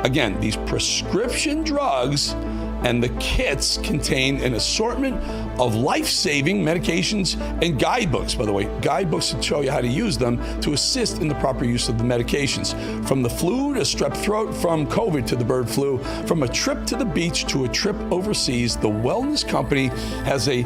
Speaker 1: Again, these prescription drugs and the kits contain an assortment of life-saving medications and guidebooks, by the way, guidebooks that show you how to use them to assist in the proper use of the medications. From the flu to strep throat, from COVID to the bird flu, from a trip to the beach to a trip overseas, the Wellness Company has a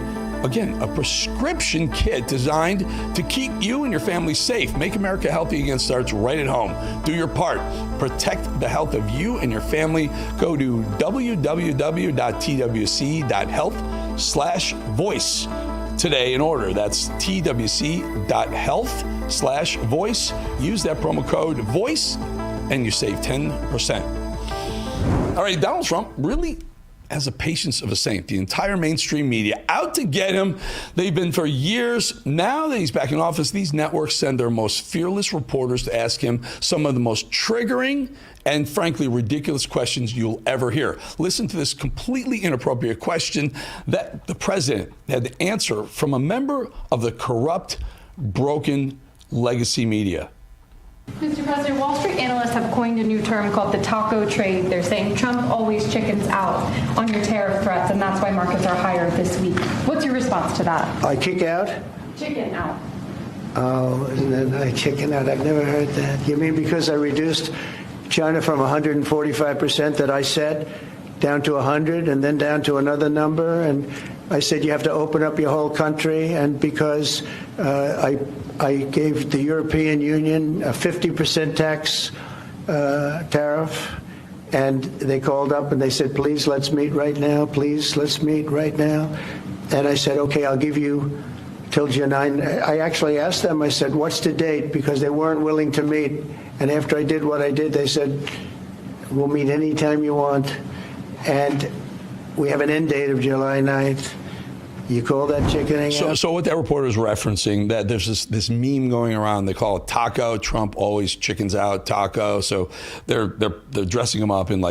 Speaker 1: prescription kit designed to keep you and your family safe. Make America Healthy Again starts right at home. Do your part. Protect the health of you and your family. Go to www.twc.health/voice today in order. That's twc.health/voice. Use that promo code VOICE and you save 10%. All right, Donald Trump really has the patience of a saint. The entire mainstream media out to get him. They've been for years. Now that he's back in office, these networks send their most fearless reporters to ask him some of the most triggering and frankly ridiculous questions you'll ever hear. Listen to this completely inappropriate question that the president had to answer from a member of the corrupt, broken legacy media.
Speaker 20: Mr. President, Wall Street analysts have coined a new term called the taco trade. They're saying Trump always chickens out on your tariff threats, and that's why markets are higher this week. What's your response to that?
Speaker 16: I kick out?
Speaker 20: Chicken out.
Speaker 16: Oh, and then I chicken out. I've never heard that. You mean because I reduced China from 145% that I said down to 100 and then down to another number? And I said you have to open up your whole country, and because I gave the European Union a 50% tax tariff, and they called up and they said, please, let's meet right now. Please, let's meet right now. And I said, okay, I'll give you till June 9. I actually asked them, I said, what's the date? Because they weren't willing to meet. And after I did what I did, they said, we'll meet anytime you want. And we have an end date of July 9th. You call that chickening out?
Speaker 1: So what that reporter is referencing, that there's this meme going around. They call it taco. Trump always chickens out, taco. So they're dressing him up in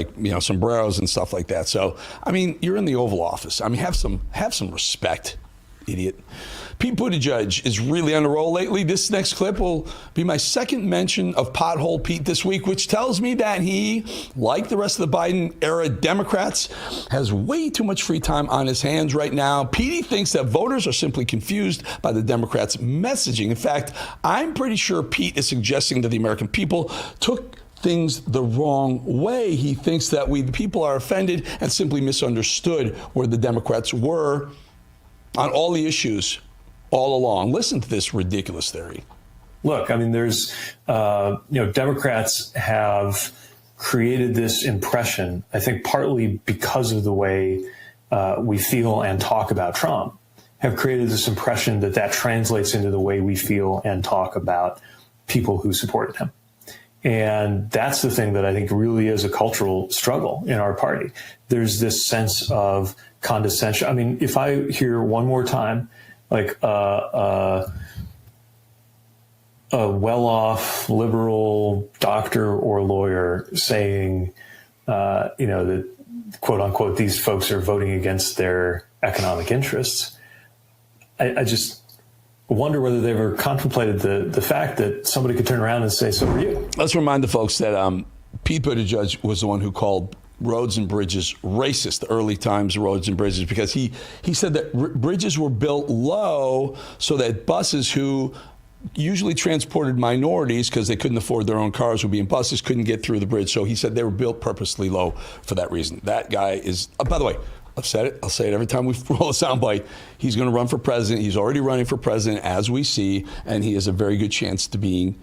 Speaker 1: sombreros and stuff like that. So I mean, you're in the Oval Office. I mean, have some respect, idiot. Pete Buttigieg is really on the roll lately. This next clip will be my second mention of Pothole Pete this week, which tells me that he, like the rest of the Biden-era Democrats, has way too much free time on his hands right now. Petey thinks that voters are simply confused by the Democrats' messaging. In fact, I'm pretty sure Pete is suggesting that the American people took things the wrong way. He thinks that we, the people, are offended and simply misunderstood where the Democrats were on all the issues all along. Listen to this ridiculous theory.
Speaker 21: Look, I mean, there's, Democrats have created this impression, I think partly because of the way we feel and talk about Trump, have created this impression that translates into the way we feel and talk about people who supported him. And that's the thing that I think really is a cultural struggle in our party. There's this sense of condescension. I mean, if I hear one more time, like a well-off liberal doctor or lawyer saying, that quote unquote, these folks are voting against their economic interests. I just wonder whether they ever contemplated the fact that somebody could turn around and say, so are you.
Speaker 1: Let's remind the folks that Pete Buttigieg was the one who called roads and bridges racist, the early times roads and bridges, because he said that bridges were built low so that buses who usually transported minorities because they couldn't afford their own cars would be in buses, couldn't get through the bridge. So he said they were built purposely low for that reason. That guy is, by the way, I've said it, I'll say it every time we roll a soundbite, he's going to run for president. He's already running for president, as we see, and he has a very good chance to being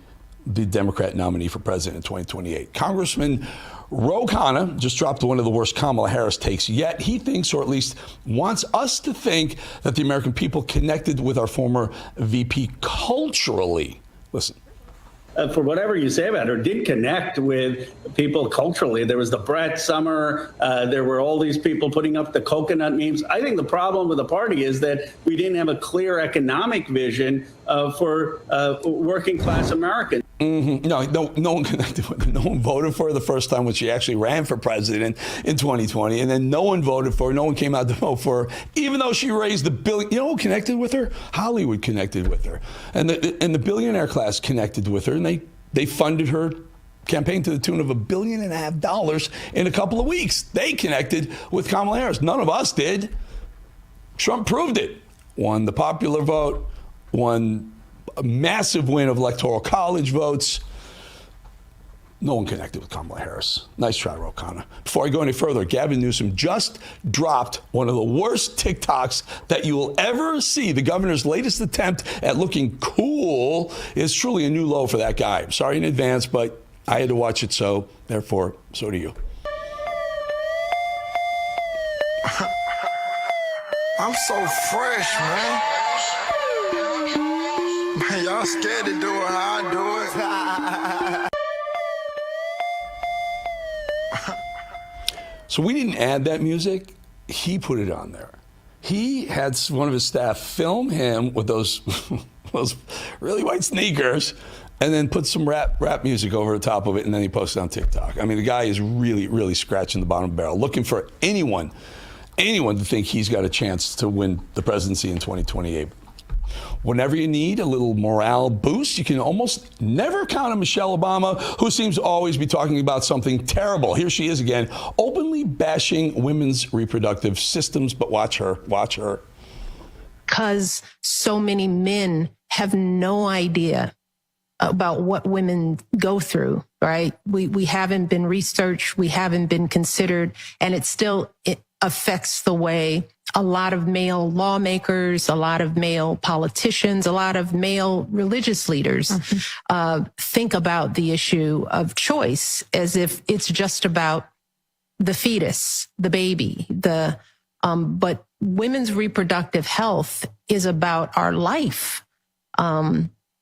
Speaker 1: the Democrat nominee for president in 2028. Congressman Ro Khanna just dropped one of the worst Kamala Harris takes yet. He thinks, or at least wants us to think, that the American people connected with our former VP culturally. Listen.
Speaker 3: For whatever you say about her, did connect with people culturally. There was the Brett Summer. There were all these people putting up the coconut memes. I think the problem with the party is that we didn't have a clear economic vision for working class Americans.
Speaker 1: Mm-hmm. No one connected with her. No one voted for her the first time when she actually ran for president in 2020. And then no one voted for her. No one came out to vote for her, even though she raised $1 billion. You know who connected with her? Hollywood connected with her. And the billionaire class connected with her. And they funded her campaign to the tune of $1.5 billion in a couple of weeks. They connected with Kamala Harris. None of us did. Trump proved it. Won the popular vote, won a massive win of electoral college votes. No one connected with Kamala Harris. Nice try, Ro Khanna. Before I go any further, Gavin Newsom just dropped one of the worst TikToks that you will ever see. The governor's latest attempt at looking cool is truly a new low for that guy. I'm sorry in advance, but I had to watch it, so therefore, so do you.
Speaker 22: I'm so fresh, man. Man, y'all scared to do it how I do it.
Speaker 1: So we didn't add that music. He put it on there. He had one of his staff film him with those really white sneakers and then put some rap music over the top of it, and then he posted on TikTok. I mean, the guy is really, really scratching the bottom of the barrel, looking for anyone to think he's got a chance to win the presidency in 2028. Whenever you need a little morale boost, you can almost never count on Michelle Obama, who seems to always be talking about something terrible. Here she is again, openly bashing women's reproductive systems. But watch her.
Speaker 23: Because so many men have no idea about what women go through, right? We haven't been researched, we haven't been considered, and it affects the way a lot of male lawmakers, a lot of male politicians, a lot of male religious leaders think about the issue of choice as if it's just about the fetus, the baby, but women's reproductive health is about our life.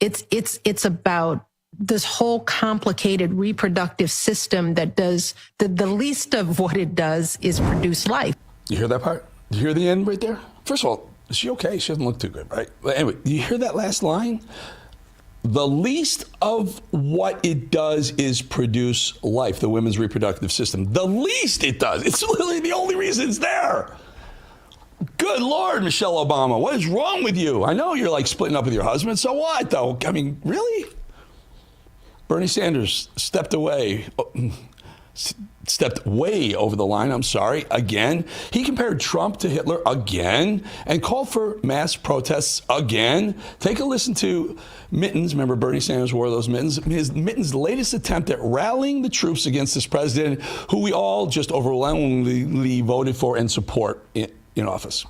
Speaker 23: It's about this whole complicated reproductive system that does the least of what it does is produce life.
Speaker 1: You hear that part? You hear the end right there? First of all, is she okay? She doesn't look too good, right? But anyway, you hear that last line? The least of what it does is produce life, the women's reproductive system. The least it does. It's literally the only reason it's there. Good Lord, Michelle Obama, what is wrong with you? I know you're like splitting up with your husband. So what, though? I mean, really? Bernie Sanders stepped way over the line, again. He compared Trump to Hitler again and called for mass protests again. Take a listen to Mittens. Remember, Bernie Sanders wore those mittens. Mittens' latest attempt at rallying the troops against this president, who we all just overwhelmingly voted for and support in office.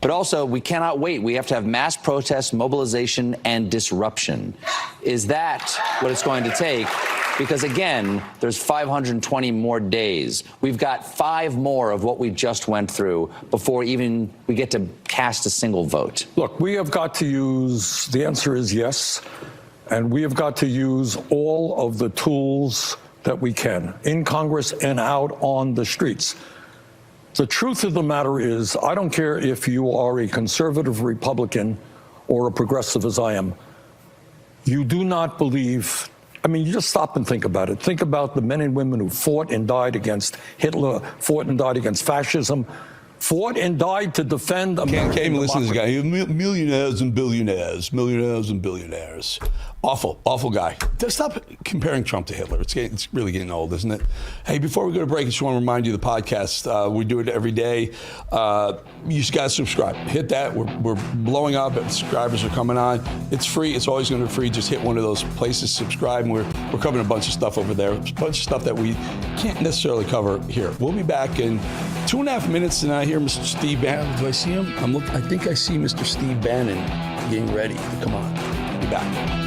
Speaker 24: But also, we cannot wait. We have to have mass protests, mobilization, and disruption. Is that what it's going to take? Because, again, there's 520 more days. We've got 5 more of what we just went through before even we get to cast a single vote.
Speaker 25: Look, we have got to use, the answer is yes, and we have got to use all of the tools that we can in Congress and out on the streets. The truth of the matter is, I don't care if you are a conservative Republican or a progressive as I am. You do not believe, I mean, you just stop and think about it. Think about the men and women who fought and died against Hitler, fought and died against fascism, fought and died to defend American
Speaker 1: Can't even listen to this
Speaker 25: democracy.
Speaker 1: guy. Millionaires and billionaires. Millionaires and billionaires. Awful guy. Just stop comparing Trump to Hitler. It's really getting old, isn't it? Hey, before we go to break, I just want to remind you the podcast. We do it every day. You just got to subscribe. Hit that. We're blowing up. Subscribers are coming on. It's free. It's always going to be free. Just hit one of those places, subscribe, and we're covering a bunch of stuff over there. A bunch of stuff that we can't necessarily cover here. We'll be back in 2.5 minutes, and I hear Mr. Steve Bannon. Do I see him? I think I see Mr. Steve Bannon getting ready to come on. We'll be back.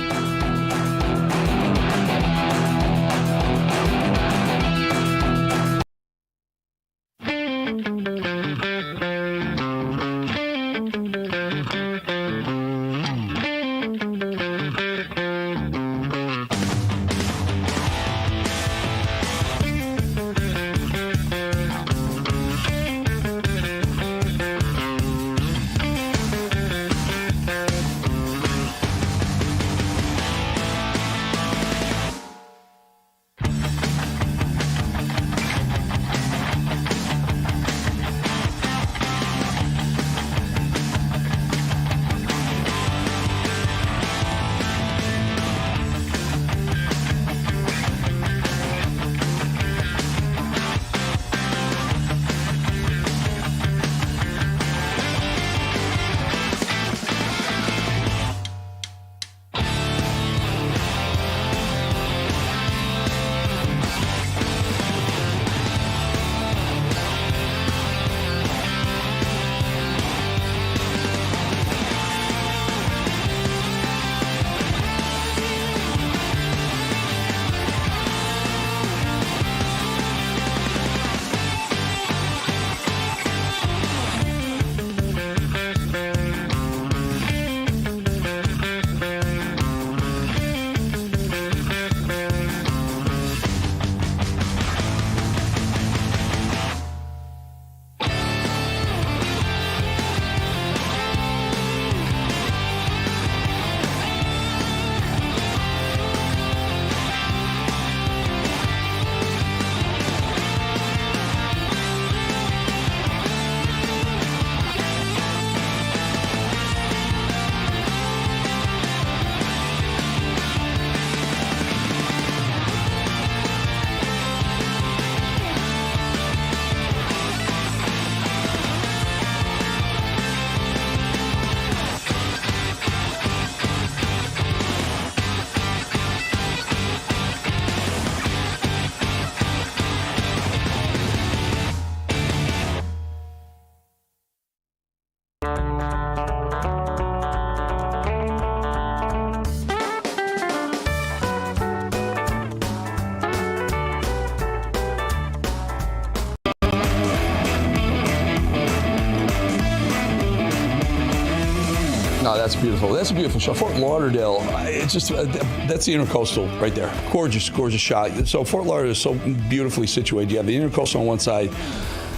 Speaker 1: No, that's beautiful. That's a beautiful shot. Fort Lauderdale, it's just, that's the Intercoastal right there. Gorgeous, gorgeous shot. So Fort Lauderdale is so beautifully situated. You have the Intercoastal on one side,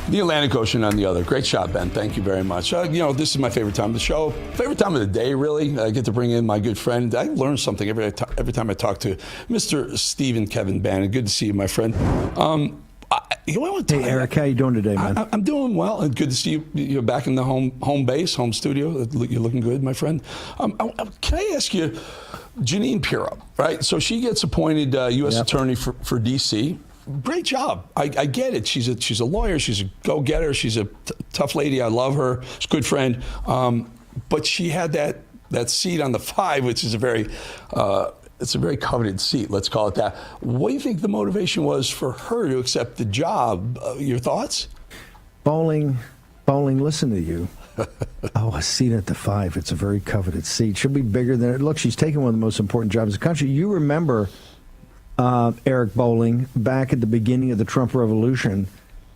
Speaker 1: the Atlantic Ocean on the other. Great shot, Ben. Thank you very much. This is my favorite time of the show. Favorite time of the day, really. I get to bring in my good friend. I learn something every time I talk to Mr. Stephen Kevin Bannon. Good to see you, my friend.
Speaker 2: Hey, Eric, how you doing today, man?
Speaker 1: I'm doing well, and good to see you. You're back in the home base, home studio. You're looking good, my friend. Can I ask you, Jeanine Pirro, right? So she gets appointed U.S. Attorney for D.C. Great job. I get it. She's a lawyer. She's a go-getter. She's a tough lady. I love her. She's a good friend. But she had that seat on the 5, which is it's a very coveted seat, let's call it that. What do you think the motivation was for her to accept the job? Your thoughts?
Speaker 2: Bowling, listen to you. A seat at the 5. It's a very coveted seat. She'll be bigger than it. Look, she's taking one of the most important jobs in the country. You remember, Eric Bowling, back at the beginning of the Trump Revolution,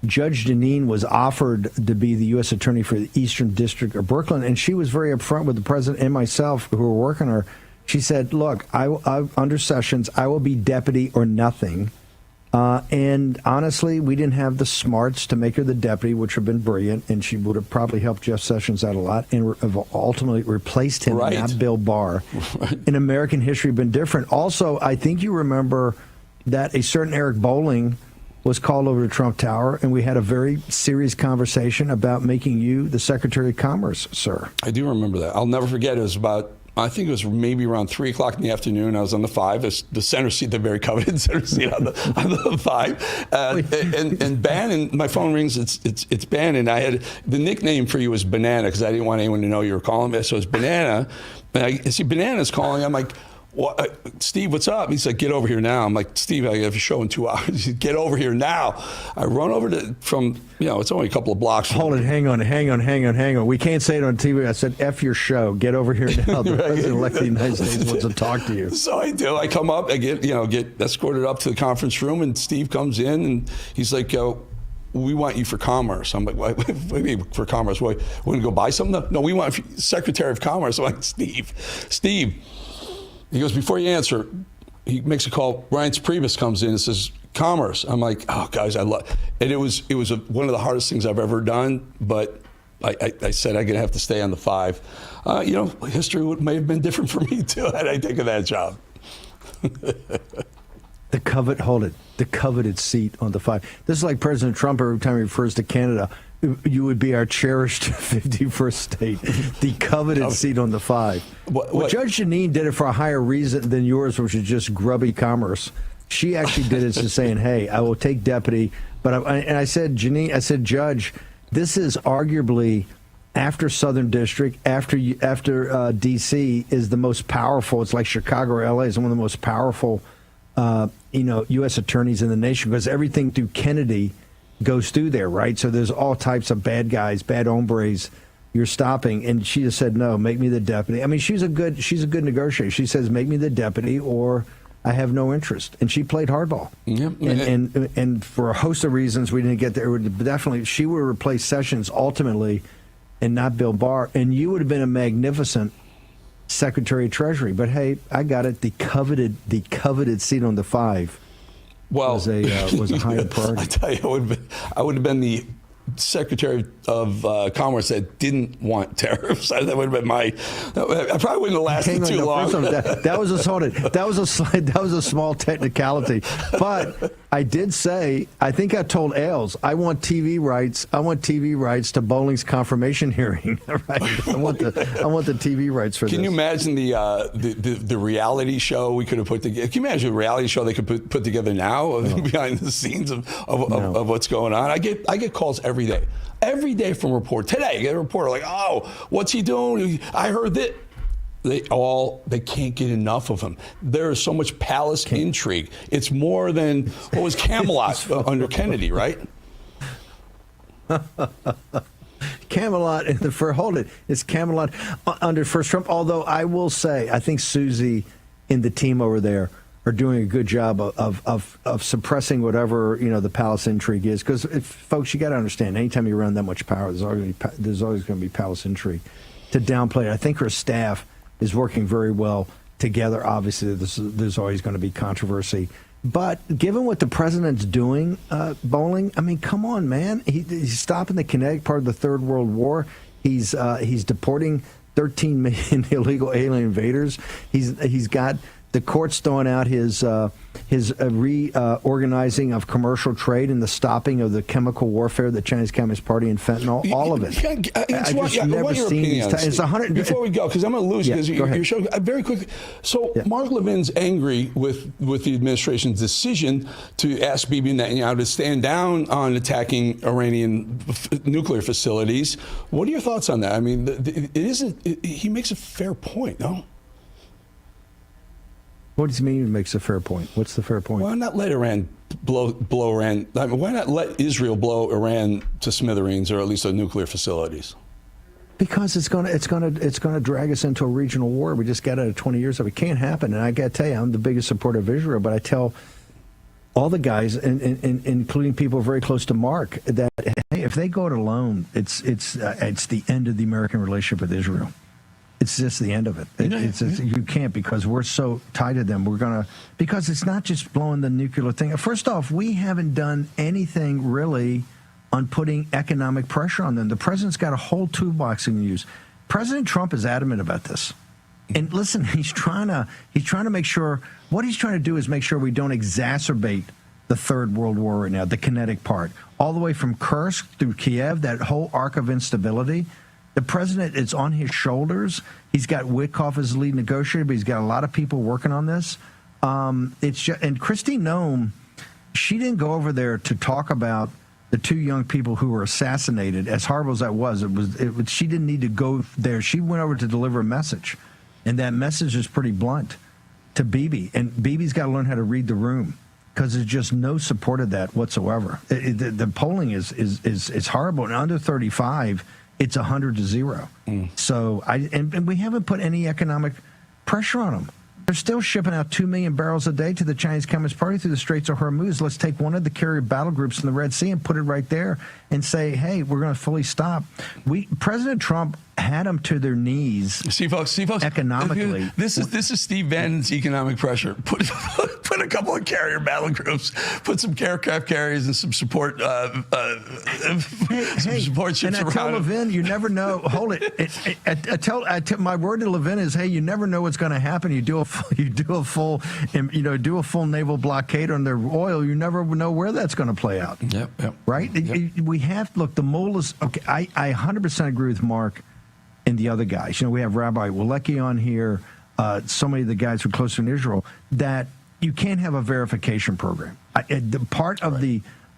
Speaker 2: Judge Jeanine was offered to be the U.S. Attorney for the Eastern District of Brooklyn, and she was very upfront with the president and myself, who were working her. She said, look, under Sessions, I will be deputy or nothing. And honestly, we didn't have the smarts to make her the deputy, which would have been brilliant, and she would have probably helped Jeff Sessions out a lot and ultimately replaced him, not Bill Barr. In American history, been different. Also, I think you remember that a certain Eric Bowling was called over to Trump Tower, and we had a very serious conversation about making you the Secretary of Commerce, sir.
Speaker 1: I do remember that. I'll never forget. It was about, I think it was maybe around 3 o'clock in the afternoon. I was on the 5, the center seat, the very coveted center seat on the 5. And Bannon, my phone rings. It's Bannon. I had the nickname for you was Banana because I didn't want anyone to know you were calling me. So it's Banana. And I see Banana's calling. I'm like, Steve, what's up? He's like, get over here now. I'm like, Steve, I have a show in 2 hours. He said, get over here now. I run over from, it's only a couple of blocks.
Speaker 2: Hold it, hang on. We can't say it on TV. I said, F your show. Get over here now. The President-elect of the United States wants to talk to you.
Speaker 1: So I do. I come up, I get escorted up to the conference room, and Steve comes in, and he's like, we want you for commerce. I'm like, what do you mean for commerce? What, we're going to go buy something? No, we want Secretary of Commerce. I'm like, Steve. He goes, before you answer, he makes a call. Ryan Priebus comes in and says, commerce. I'm like, oh, guys, I love it. And it was one of the hardest things I've ever done, but I said I'm going to have to stay on the 5. History may have been different for me, too, had I taken that job.
Speaker 2: The coveted seat on the 5. This is like President Trump every time he refers to Canada. You would be our cherished 51st state, the coveted seat on the 5. Well, Judge Jeanine did it for a higher reason than yours, which is just grubby commerce. She actually did it to saying, hey, I will take deputy. But I said, Jeanine, I said, Judge, this is arguably, after Southern District, after D.C., is the most powerful. It's like Chicago or L.A. is one of the most powerful, U.S. attorneys in the nation, because everything through Kennedy goes through there, right? So there's all types of bad guys, bad hombres you're stopping. And she just said, no, make me the deputy. I mean, she's a good negotiator. She says, make me the deputy or I have no interest. And she played hardball. Yep. And for a host of reasons, we didn't get there. Definitely, she would replace Sessions ultimately and not Bill Barr. And you would have been a magnificent Secretary of Treasury. But hey, I got it. The coveted seat on the 5. Was a higher priority.
Speaker 1: I tell you, I would have been the Secretary of Commerce that didn't want tariffs. That would have been I probably wouldn't have lasted too long.
Speaker 2: That was a small technicality. But I did say, I think I told Ailes, I want TV rights. I want TV rights to Bolling's confirmation hearing. Right? I want the TV rights for this.
Speaker 1: Can you imagine the reality show we could have put together? Can you imagine a reality show they could put together now behind the scenes of what's going on? I get calls every day from reporters. Today, I get a reporter like, oh, what's he doing? I heard that. They can't get enough of him. There is so much palace intrigue. It's more than what was Camelot under Kennedy, right?
Speaker 2: Camelot in the first. Hold it. It's Camelot under first Trump. Although I will say, I think Susie and the team over there are doing a good job of suppressing whatever the palace intrigue is. Because folks, you got to understand, anytime you run that much power, there's always going to be palace intrigue. To downplay it, I think her staff is working very well together. Obviously, there's always going to be controversy. But given what the president's doing, Bolling, I mean, come on, man. He's stopping the kinetic part of the Third World War. He's deporting 13 million illegal alien invaders. He's got the courts throwing out his reorganizing of commercial trade and the stopping of the chemical warfare, the Chinese Communist Party and fentanyl, all of it.
Speaker 1: I just never seen these. It's 100. Before we go, because I'm going to lose you, because you're showing very quickly. So Mark Levin's angry with the administration's decision to ask Bibi Netanyahu to stand down on attacking Iranian nuclear facilities. What are your thoughts on that? I mean, he makes a fair point, no?
Speaker 2: What does he mean he makes a fair point? What's the fair point?
Speaker 1: Why not let Iran blow Iran? I mean, why not let Israel blow Iran to smithereens, or at least the nuclear facilities?
Speaker 2: Because it's gonna drag us into a regional war. We just got out of 20 years of it. It can't happen. And I got to tell you, I'm the biggest supporter of Israel, but I tell all the guys, including people very close to Mark, that hey, if they go it alone, it's the end of the American relationship with Israel. It's just the end of it. You can't, because we're so tied to them. Because it's not just blowing the nuclear thing. First off, we haven't done anything really on putting economic pressure on them. The president's got a whole toolbox he can use. President Trump is adamant about this. And listen, he's trying to make sure, what he's trying to do is make sure we don't exacerbate the Third World War right now, the kinetic part, all the way from Kursk through Kiev, that whole arc of instability. The president, it's on his shoulders. He's got Witkoff as lead negotiator, but he's got a lot of people working on this. It's just, and Kristi Noem, she didn't go over there to talk about the two young people who were assassinated. As horrible as that was, she didn't need to go there. She went over to deliver a message, and that message is pretty blunt to Bibi. And Bibi's got to learn how to read the room, because there's just no support of that whatsoever. The polling is horrible. And under 35, it's 100-0. So and we haven't put any economic pressure on them. They're still shipping out 2 million barrels a day to the Chinese Communist Party through the Straits of Hormuz. Let's take one of the carrier battle groups in the Red Sea and put it right there and say, hey, we're going to fully stop. President Trump had them to their knees.
Speaker 1: See, folks,
Speaker 2: economically.
Speaker 1: This is Steve Bannon's economic pressure. Put a couple of carrier battle groups, put some aircraft carriers and some support support ships
Speaker 2: and I tell Levin, you never know. Hold it. I tell my word to Levin is, hey, you never know what's going to happen. You do a full naval blockade on their oil. You never know where that's going to play out.
Speaker 1: Yep.
Speaker 2: Right?
Speaker 1: Yep.
Speaker 2: We have look. The mullahs. Okay, I 100% agree with Mark and the other guys. We have Rabbi Walecki on here. So many of the guys who are closer in Israel that you can't have a verification program. The part of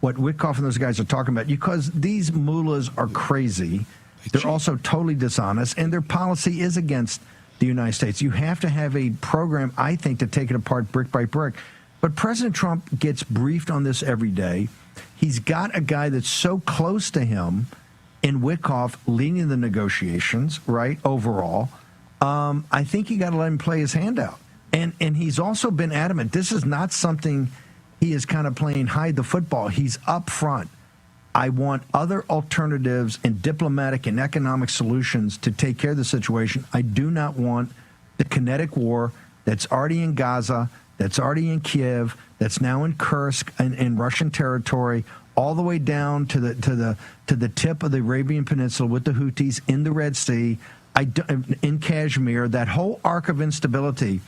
Speaker 2: what Witkoff and those guys are talking about, because these mullahs are crazy. They're also totally dishonest, and their policy is against the United States. You have to have a program, I think, to take it apart brick by brick. But President Trump gets briefed on this every day. He's got a guy that's so close to him in Witkoff leading the negotiations, right, overall. I think you got to let him play his hand out. And he's also been adamant. This is not something he is kind of playing hide the football. He's up front. I want other alternatives and diplomatic and economic solutions to take care of the situation. I do not want the kinetic war that's already in Gaza, that's already in Kiev, that's now in Kursk and in Russian territory, all the way down to the tip of the Arabian Peninsula with the Houthis in the Red Sea, in Kashmir, that whole arc of instability.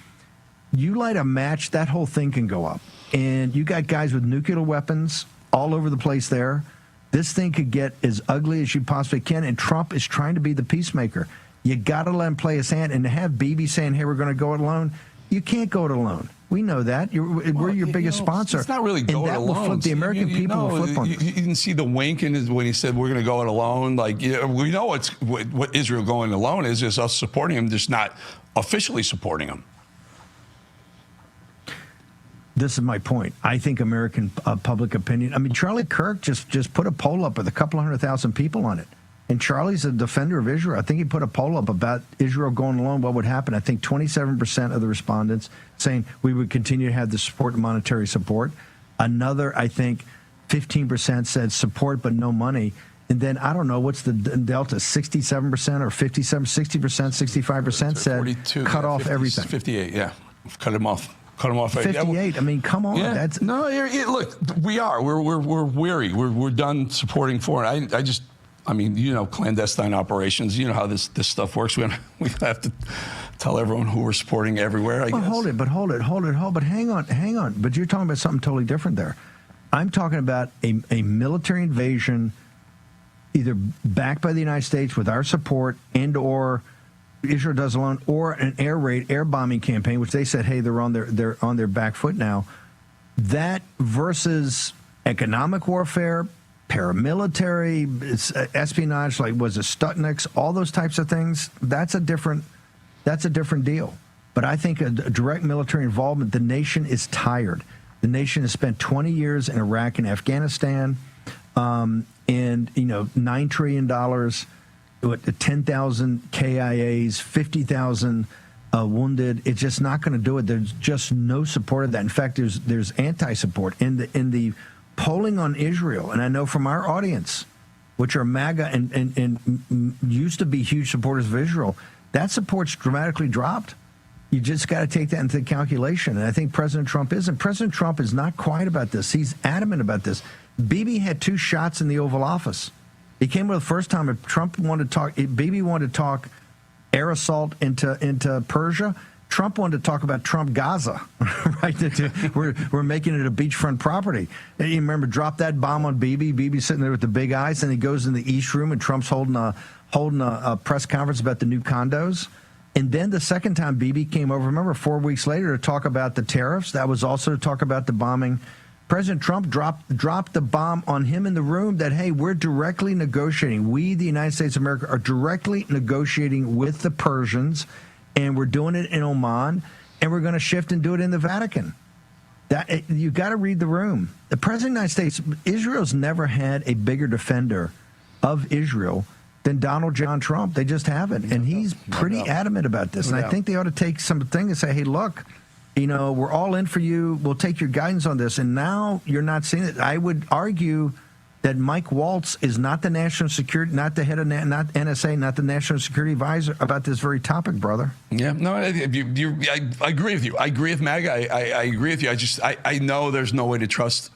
Speaker 2: You light a match, that whole thing can go up. And you got guys with nuclear weapons all over the place there. This thing could get as ugly as you possibly can, and Trump is trying to be the peacemaker. You got to let him play his hand, and to have Bibi saying, hey, we're going to go it alone, you can't go it alone. We know that. We're your biggest sponsor.
Speaker 1: It's not really go it alone.
Speaker 2: And that will flip the American people will flip on
Speaker 1: you didn't see the wink in when he said we're going to go it alone. Like, we know what Israel going alone is us supporting him, just not officially supporting him.
Speaker 2: This is my point. I think American public opinion. I mean, Charlie Kirk just put a poll up with a couple 100,000 people on it. And Charlie's a defender of Israel. I think he put a poll up about Israel going alone, what would happen. I think 27% of the respondents saying we would continue to have the support and monetary support. Another, I think, 15% said support but no money. And then, I don't know, what's the delta, 67% or 57, 60%, 65% said
Speaker 1: 42,
Speaker 2: cut off
Speaker 1: 50,
Speaker 2: everything.
Speaker 1: 58, yeah. Cut him off.
Speaker 2: 58. I mean, come on.
Speaker 1: Yeah.
Speaker 2: That's
Speaker 1: look, we are. We're weary. We're done supporting foreign. I mean, clandestine operations. You know how this stuff works. We have to tell everyone who we're supporting everywhere. I guess.
Speaker 2: Hold it. But hang on. But you're talking about something totally different there. I'm talking about a military invasion, either backed by the United States with our support and/or Israel does alone, or an air bombing campaign, which they said, hey, they're on their back foot now. That versus economic warfare, paramilitary, espionage, like was it Stuxnet, all those types of things. That's a different deal. But I think a direct military involvement. The nation is tired. The nation has spent 20 years in Iraq and Afghanistan, and $9 trillion. 10,000 KIAs, 50,000 wounded. It's just not going to do it. There's just no support of that. In fact, there's anti-support in the polling on Israel. And I know from our audience, which are MAGA and used to be huge supporters of Israel, that support's dramatically dropped. You just got to take that into calculation. And I think President Trump is. And President Trump is not quiet about this. He's adamant about this. Bibi had 2 shots in the Oval Office. He came with the first time. If Trump wanted to talk, Bibi wanted to talk air assault into Persia. Trump wanted to talk about Trump Gaza, right? We're making it a beachfront property. And you remember, drop that bomb on Bibi. Bibi's sitting there with the big eyes, and he goes in the East Room, and Trump's holding a press conference about the new condos. And then the second time Bibi came over, remember, 4 weeks later to talk about the tariffs. That was also to talk about the bombing. President Trump dropped the bomb on him in the room that, hey, we're directly negotiating. We, the United States of America, are directly negotiating with the Persians, and we're doing it in Oman, and we're going to shift and do it in the Vatican. You got to read the room. The President of the United States, Israel's never had a bigger defender of Israel than Donald John Trump. They just haven't. And he's pretty adamant about this. And I think they ought to take something and say, hey, look, we're all in for you. We'll take your guidance on this. And now you're not seeing it. I would argue that Mike Waltz is not the national security, not the head of not NSA, not the national security advisor about this very topic, brother.
Speaker 1: Yeah, no, I agree with you. I agree with Mag. I agree with you. I know there's no way to trust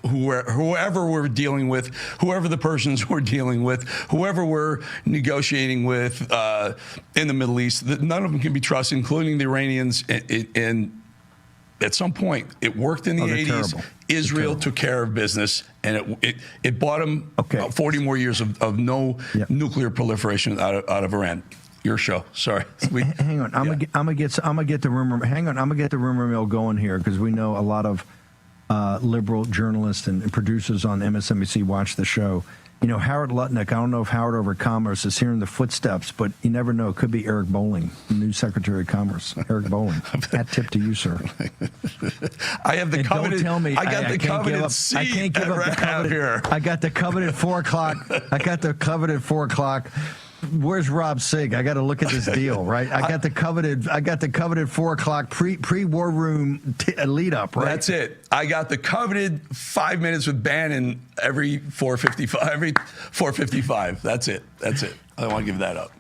Speaker 1: whoever we're dealing with, whoever the Persians we're dealing with, whoever we're negotiating with in the Middle East. None of them can be trusted, including the Iranians. And at some point, it worked in the 80s. Terrible. Israel took care of business, and it bought them 40 more years of no nuclear proliferation out of Iran. Your show. Sorry.
Speaker 2: Hang on. I'm gonna get the rumor. Hang on. I'm gonna get the rumor mill going here because we know a lot of liberal journalists and producers on MSNBC watch the show. Howard Lutnick, I don't know if Howard over Commerce is hearing the footsteps, but you never know. It could be Eric Bolling, the new Secretary of Commerce. Eric Bolling. Hat tip to you, sir.
Speaker 1: I have the coveted.
Speaker 2: Don't tell me.
Speaker 1: I got the coveted seat.
Speaker 2: I can't give up the coveted.
Speaker 1: Here.
Speaker 2: I got the coveted 4 o'clock. I got the coveted 4 o'clock. Where's Rob Sig? I got to look at this deal, right? I got the coveted 4 o'clock pre-war room lead up, right?
Speaker 1: That's it. I got the coveted 5 minutes with Bannon every 4:55. That's it. I don't want to give that up.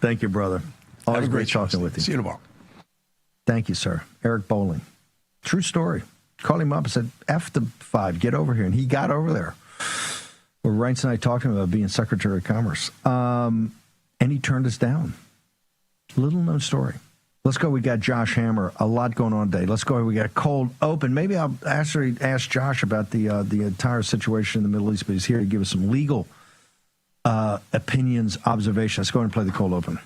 Speaker 2: Thank you, brother. Always great talking with you.
Speaker 1: See you tomorrow.
Speaker 2: Thank you, sir. Eric Bolling. True story. Called him up and said, F the 5, get over here. And he got over there. Where Reince and I talked to him about being Secretary of Commerce. And he turned us down. Little known story. Let's go. We got Josh Hammer. A lot going on today. Let's go. We got cold open. Maybe I'll actually ask Josh about the entire situation in the Middle East, but he's here to give us some legal opinions, observations. Let's go ahead and play the cold open.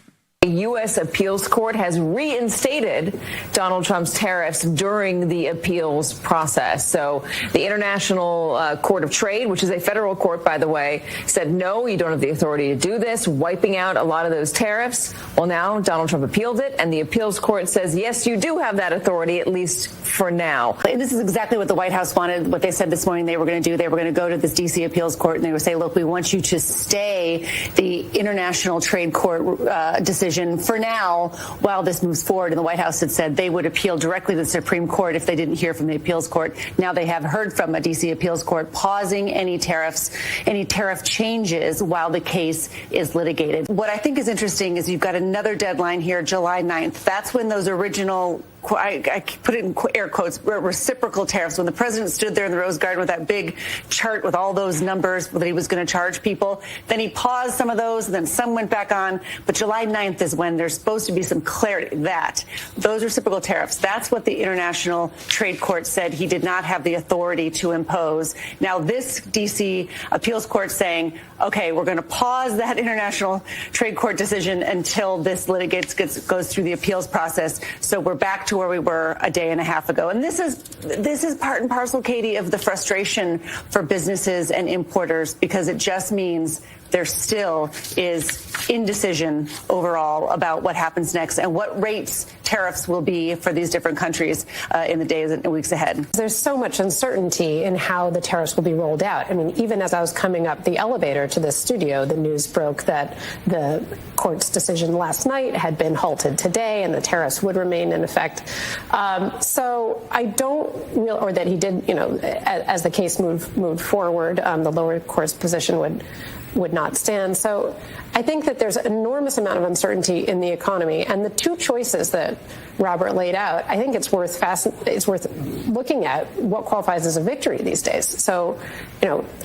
Speaker 5: The U.S. appeals court has reinstated Donald Trump's tariffs during the appeals process. So the International Court of Trade, which is a federal court, by the way, said, no, you don't have the authority to do this, wiping out a lot of those tariffs. Well, now Donald Trump appealed it, and the appeals court says, yes, you do have that authority, at least for now.
Speaker 6: This is exactly what the White House wanted, what they said this morning they were going to do. They were going to go to this D.C. appeals court, and they would say, look, we want you to stay the International Trade Court decision for now while this moves forward. And the White House had said they would appeal directly to the Supreme Court if they didn't hear from the appeals court. Now they have heard from a D.C. appeals court pausing any tariff changes while the case is litigated. What I think is interesting is you've got another deadline here, July 9th. That's when those original, I put it in air quotes, reciprocal tariffs, when the president stood there in the Rose Garden with that big chart with all those numbers that he was going to charge people. Then he paused some of those, and then some went back on. But July 9th is when there's supposed to be some clarity that those reciprocal tariffs, that's what the International Trade Court said he did not have the authority to impose. Now, this D.C. appeals court saying, okay, we're going to pause that International Trade Court decision until this goes through the appeals process. So we're back to where we were a day and a half ago. And this is part and parcel, Katie, of the frustration for businesses and importers, because it just means there still is indecision overall about what happens next and what rates tariffs will be for these different countries in the days and weeks ahead.
Speaker 7: There's so much uncertainty in how the tariffs will be rolled out. I mean, even as I was coming up the elevator to this studio, the news broke that the court's decision last night had been halted today and the tariffs would remain in effect. So I don't real, or that he did, as the case moved forward, the lower court's position would not stand. So I think that there's an enormous amount of uncertainty in the economy, and the two choices that Robert laid out, I think it's worth looking at what qualifies as a victory these days. So,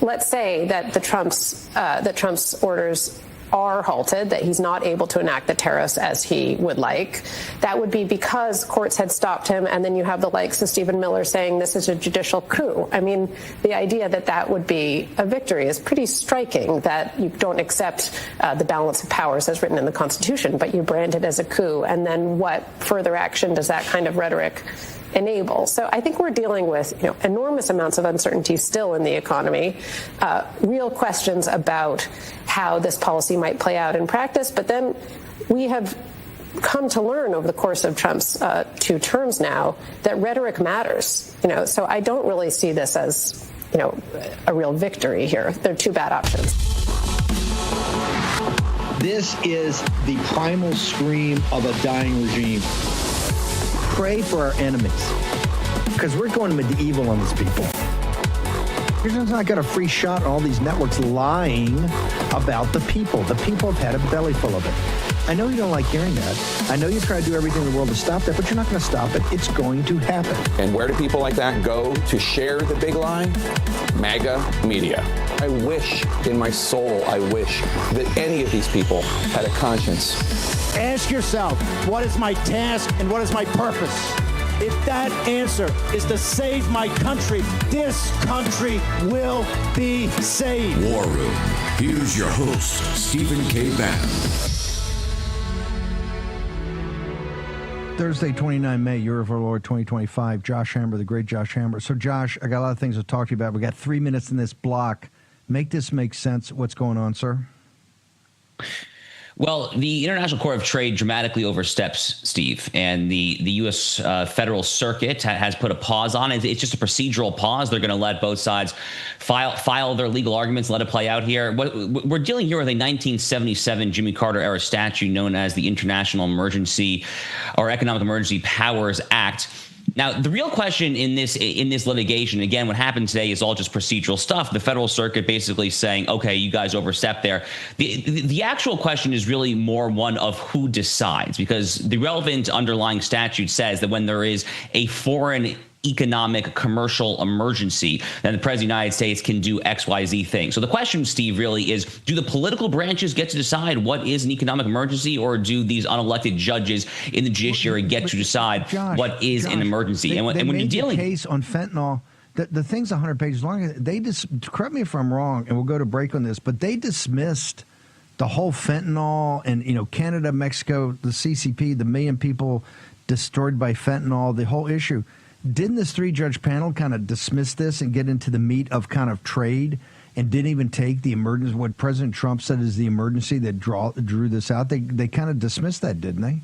Speaker 7: let's say that Trump's orders are halted, that he's not able to enact the tariffs as he would like, that would be because courts had stopped him, and then you have the likes of Stephen Miller saying this is a judicial coup. I mean, the idea that that would be a victory is pretty striking, that you don't accept the balance of powers as written in the Constitution, but you brand it as a coup. And then what further action does that kind of rhetoric enable? So I think we're dealing with enormous amounts of uncertainty still in the economy, real questions about how this policy might play out in practice. But then we have come to learn over the course of Trump's 2 terms now that rhetoric matters. So I don't really see this as a real victory here. There are 2 bad options.
Speaker 2: This is the primal scream of a dying regime. Pray for our enemies, because we're going medieval on these people. You're just not got a free shot on all these networks lying about the people. The people have had a belly full of it. I know you don't like hearing that. I know you try to do everything in the world to stop that, but you're not going to stop it. It's going to happen.
Speaker 8: And where do people like that go to share the big lie? MAGA media. I wish in my soul, I wish that any of these people had a conscience.
Speaker 9: Ask yourself, what is my task and what is my purpose? If that answer is to save my country, this country will be saved.
Speaker 10: War Room. Here's your host, Stephen K. Bannon.
Speaker 2: Thursday, 29 May, Year of our Lord 2025. Josh Hammer, the great Josh Hammer. So, Josh, I got a lot of things to talk to you about. We got 3 minutes in this block. Make this make sense. What's going on, sir?
Speaker 13: Well, the International Court of Trade dramatically oversteps, Steve, and the U.S. Federal Circuit has put a pause on it. It's just a procedural pause. They're going to let both sides file their legal arguments, let it play out here. We're dealing here with a 1977 Jimmy Carter era statute known as the International Emergency or Economic Emergency Powers Act. Now, the real question in this litigation, again, what happened today is all just procedural stuff. The Federal Circuit basically saying, okay, you guys overstepped there. The actual question is really more one of who decides, because the relevant underlying statute says that when there is a foreign economic commercial emergency, then the president of the United States can do XYZ thing. So the question, Steve, really is, do the political branches get to decide what is an economic emergency, or do these unelected judges in the judiciary get to decide what is an emergency?
Speaker 2: And
Speaker 13: when you're dealing
Speaker 2: the case on fentanyl, the thing's 100 pages long. They just, correct me if I'm wrong, and we'll go to break on this, but they dismissed the whole fentanyl and Canada, Mexico, the CCP, the million people destroyed by fentanyl, the whole issue. Didn't this 3-judge panel kind of dismiss this and get into the meat of kind of trade, and didn't even take the emergency, what President Trump said is the emergency that drew this out? They kind of dismissed that, didn't they?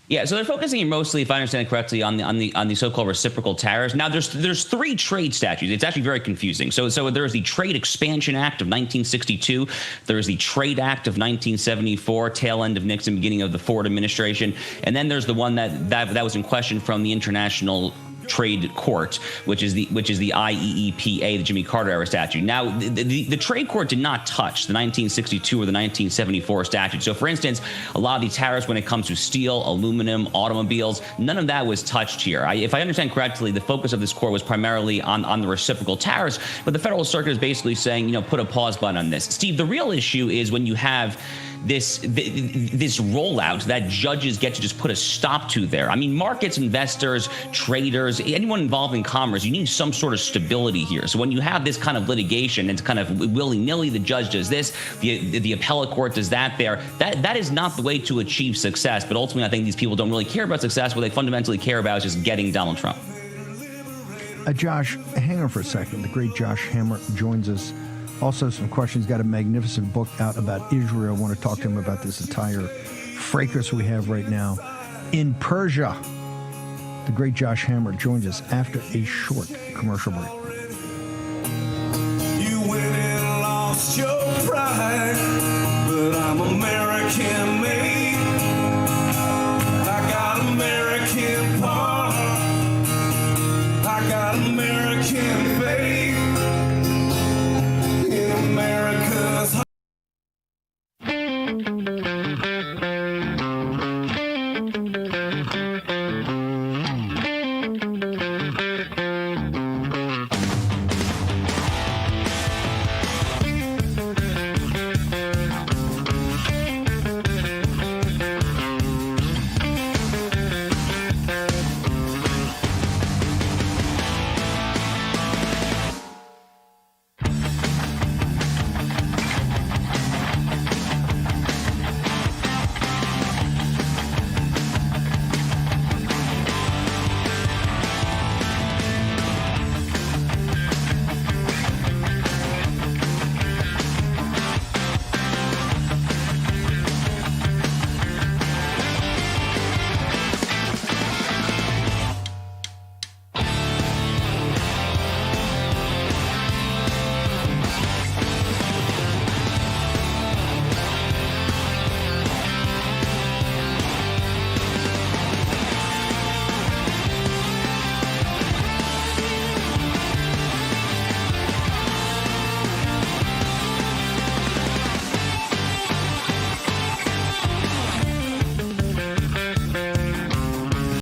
Speaker 13: Yeah, so they're focusing mostly, if I understand it correctly, on the so-called reciprocal tariffs. Now, there's 3 trade statutes. It's actually very confusing. So there's the Trade Expansion Act of 1962. There's the Trade Act of 1974, tail end of Nixon, beginning of the Ford administration, and then there's the one that was in question from the International Trade Court, which is the IEEPA, the Jimmy Carter era statute. Now, the Trade Court did not touch the 1962 or the 1974 statute. So, for instance, a lot of the tariffs when it comes to steel, aluminum, automobiles, none of that was touched here. If I understand correctly, the focus of this court was primarily on the reciprocal tariffs, but the Federal Circuit is basically saying, put a pause button on this. Steve, the real issue is when you have this rollout that judges get to just put a stop to there. I mean, markets, investors, traders, anyone involved in commerce, you need some sort of stability here. So when you have this kind of litigation, it's kind of willy-nilly, the judge does this, the appellate court does that there, that is not the way to achieve success. But ultimately, I think these people don't really care about success. What they fundamentally care about is just getting Donald Trump.
Speaker 2: Josh, hang on for a second. The great Josh Hammer joins us. Also, some questions. Got a magnificent book out about Israel. I want to talk to him about this entire fracas we have right now in Persia. The great Josh Hammer joins us after a short commercial break.
Speaker 22: You went and lost your pride, but I'm American made.